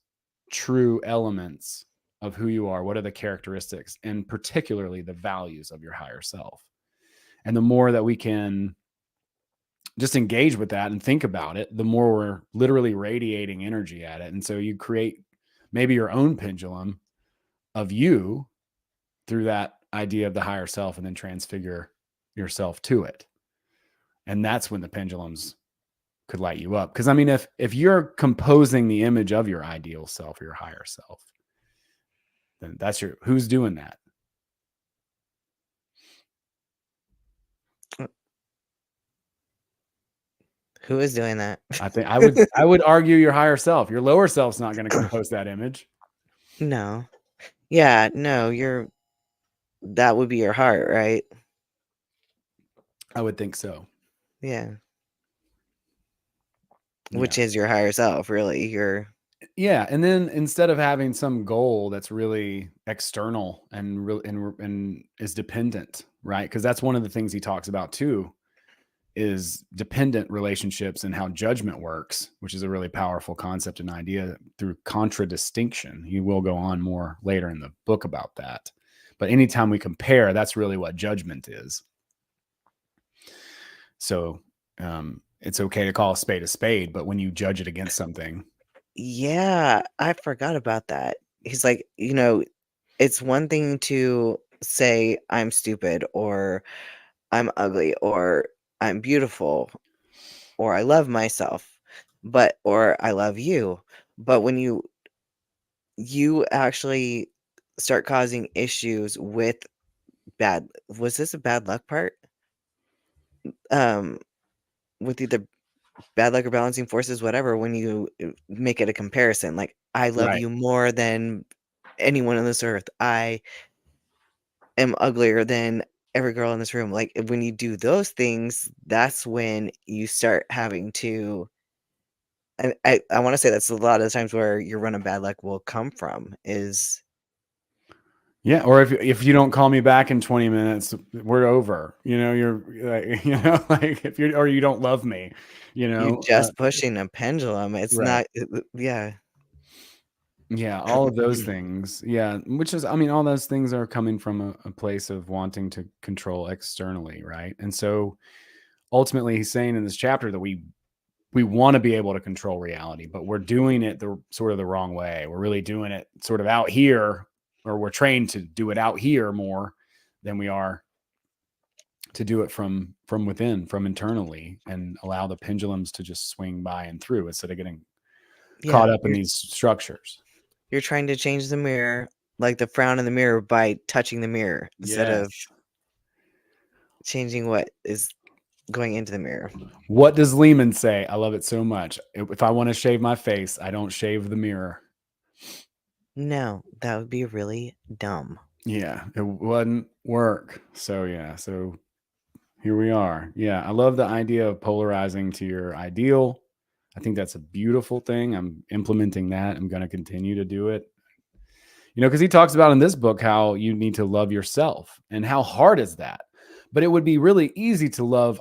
Speaker 1: true elements of who you are? What are the characteristics and particularly the values of your higher self? And the more that we can just engage with that and think about it, the more we're literally radiating energy at it. And so you create maybe your own pendulum of you through that idea of the higher self and then transfigure yourself to it. And that's when the pendulums could light you up. Because I mean, if you're composing the image of your ideal self or your higher self, then who's doing that?
Speaker 2: Who is doing that?
Speaker 1: I think I would argue your higher self. Your lower self's not going to compose that image.
Speaker 2: No. Yeah, no, that would be your heart, right?
Speaker 1: I would think so.
Speaker 2: Yeah. Which is your higher self, really.
Speaker 1: Yeah, and then instead of having some goal that's really external and is dependent, right? Because that's one of the things he talks about too, is dependent relationships and how judgment works, which is a really powerful concept and idea through contradistinction. He will go on more later in the book about that. But anytime we compare, that's really what judgment is. So it's okay to call a spade, but when you judge it against something,
Speaker 2: Yeah, I forgot about that. He's like, it's one thing to say I'm stupid or I'm ugly or I'm beautiful or I love myself, or I love you. But when you actually start causing issues with was this a bad luck part? Um, with either bad luck or balancing forces, whatever, when you make it a comparison, like I love
Speaker 1: right?
Speaker 2: you more than anyone on this earth. I am uglier than every girl in this room. Like when you do those things, that's when you start having to. And I want to say that's a lot of the times where your run of bad luck will come from is
Speaker 1: Yeah, or if you don't call me back in 20 minutes, we're over. You're like, like if you or you don't love me,
Speaker 2: you just pushing a pendulum. It's
Speaker 1: right.
Speaker 2: not, yeah,
Speaker 1: Yeah, all of those things. Yeah, which is, I mean, all those things are coming from a place of wanting to control externally, right? And so ultimately, he's saying in this chapter that we want to be able to control reality, but we're doing it the sort of the wrong way. We're really doing it sort of out here, or we're trained to do it out here more than we are to do it from within, from internally, and allow the pendulums to just swing by and through instead of getting
Speaker 2: yeah.
Speaker 1: caught up in these structures.
Speaker 2: You're trying to change the mirror, like the frown in the mirror, by touching the mirror instead of
Speaker 1: Yes.
Speaker 2: changing what is going into the mirror.
Speaker 1: What does Lehman say? I love it so much. If I want to shave my face, I don't shave the mirror.
Speaker 2: No, that would be really dumb.
Speaker 1: Yeah, it wouldn't work. So yeah, so here we are. Yeah, I love the idea of polarizing to your ideal. I think that's a beautiful thing. I'm implementing that. I'm going to continue to do it. Because he talks about in this book how you need to love yourself, and how hard is that? But it would be really easy to love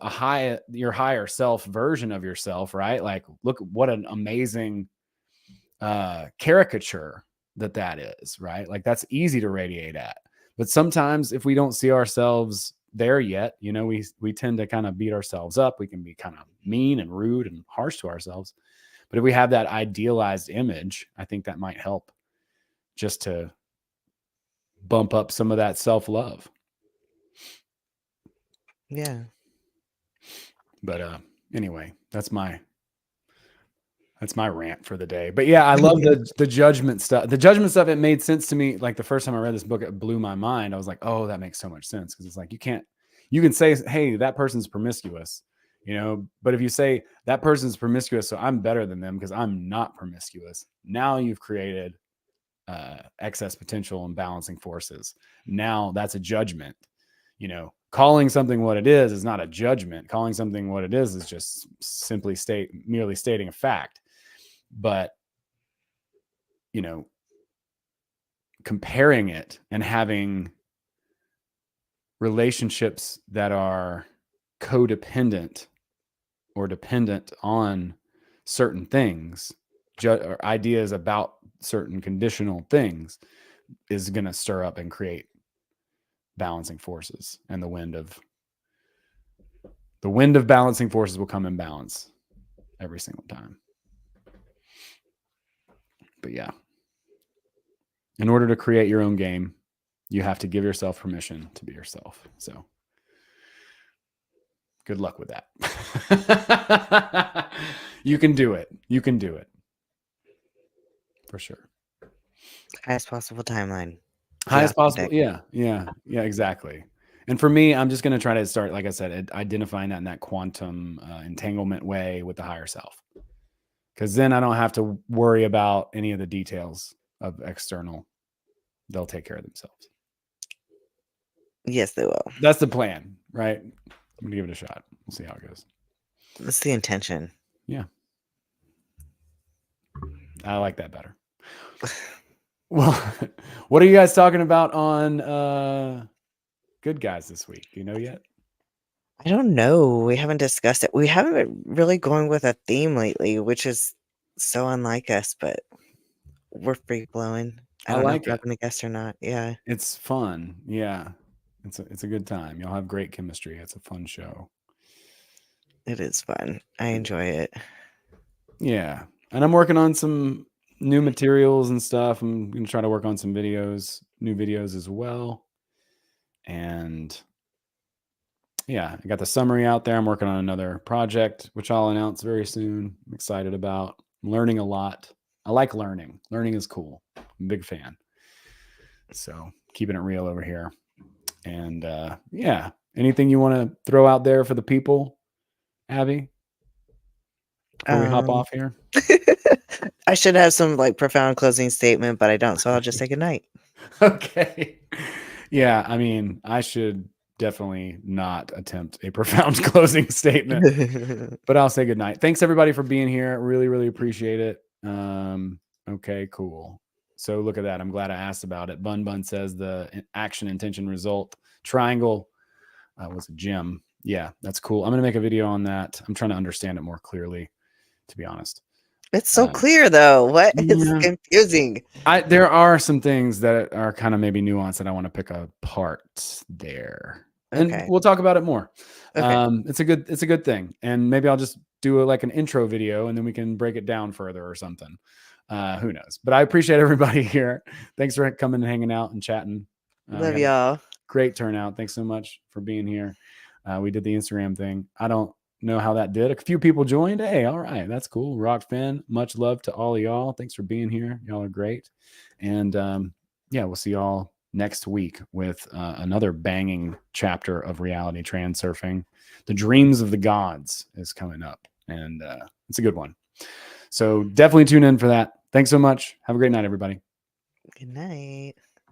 Speaker 1: your higher self version of yourself, right? Like, look what an amazing caricature that is, right? Like that's easy to radiate at. But sometimes if we don't see ourselves there yet, we tend to kind of beat ourselves up. We can be kind of mean and rude and harsh to ourselves. But if we have that idealized image, I think that might help just to bump up some of that self-love.
Speaker 2: Yeah.
Speaker 1: But anyway, that's my rant for the day. But yeah, I love the judgment stuff. The judgment stuff, it made sense to me. Like the first time I read this book, it blew my mind. I was like, oh, that makes so much sense. Because it's like you can say, hey, that person's promiscuous, but if you say that person's promiscuous, so I'm better than them because I'm not promiscuous. Now you've created excess potential and balancing forces. Now that's a judgment. Calling something what it is not a judgment. Calling something what it is just simply merely stating a fact. But comparing it and having relationships that are codependent or dependent on certain things, or ideas about certain conditional things, is going to stir up and create balancing forces, and the wind of balancing forces will come in balance every single time. But yeah, in order to create your own game, you have to give yourself permission to be yourself. So good luck with that. You can do it. You can do it. For sure.
Speaker 2: Highest possible timeline.
Speaker 1: Highest possible. Yeah. Yeah. Yeah, exactly. And for me, I'm just going to try to start, like I said, identifying that in that quantum entanglement way with the higher self. Because then I don't have to worry about any of the details of external. They'll take care of themselves.
Speaker 2: Yes, they will.
Speaker 1: That's the plan, right? I'm going to give it a shot. We'll see how it goes.
Speaker 2: That's the intention.
Speaker 1: Yeah. I like that better. Well, what are you guys talking about on Good Guys this week? Do you know yet?
Speaker 2: I don't know. We haven't discussed it. We haven't been really going with a theme lately, which is so unlike us, but we're free blowing. I don't know if
Speaker 1: like
Speaker 2: we're
Speaker 1: it.
Speaker 2: having a guest or not. Yeah.
Speaker 1: It's fun. Yeah. It's a good time. You'll have great chemistry. It's a fun show.
Speaker 2: It is fun. I enjoy it.
Speaker 1: Yeah. And I'm working on some new materials and stuff. I'm going to try to work on some videos, new videos as well. And yeah, I got the summary out there. I'm working on another project, which I'll announce very soon. I'm excited about. I'm learning a lot. I like learning. Learning is cool. I'm a big fan. So keeping it real over here. And yeah, anything you want to throw out there for the people, Abby, before we hop off here?
Speaker 2: I should have some like profound closing statement, but I don't, so I'll just say goodnight.
Speaker 1: Okay. Yeah, I mean, I should definitely not attempt a profound closing statement, but I'll say goodnight. Thanks everybody for being here. Really, really appreciate it. Okay, cool. So look at that. I'm glad I asked about it. Bun Bun says the action intention result triangle was a gem. Yeah, that's cool. I'm going to make a video on that. I'm trying to understand it more clearly, to be honest.
Speaker 2: It's so clear though. What? It's
Speaker 1: Yeah.
Speaker 2: confusing.
Speaker 1: There are some things that are kind of maybe nuanced that I want to pick apart there. And
Speaker 2: Okay.
Speaker 1: we'll talk about it more.
Speaker 2: Okay.
Speaker 1: It's a good thing. And maybe I'll just do like an intro video and then we can break it down further or something. Who knows? But I appreciate everybody here. Thanks for coming and hanging out and chatting.
Speaker 2: Love y'all.
Speaker 1: Great turnout. Thanks so much for being here. We did the Instagram thing. I don't know how that did. A few people joined. Hey, all right. That's cool. Rock Finn, much love to all of y'all. Thanks for being here. Y'all are great. And yeah, we'll see y'all next week with another banging chapter of Reality Transurfing. The Dreams of the Gods is coming up, and it's a good one. So definitely tune in for that. Thanks so much. Have a great night, everybody.
Speaker 2: Good night.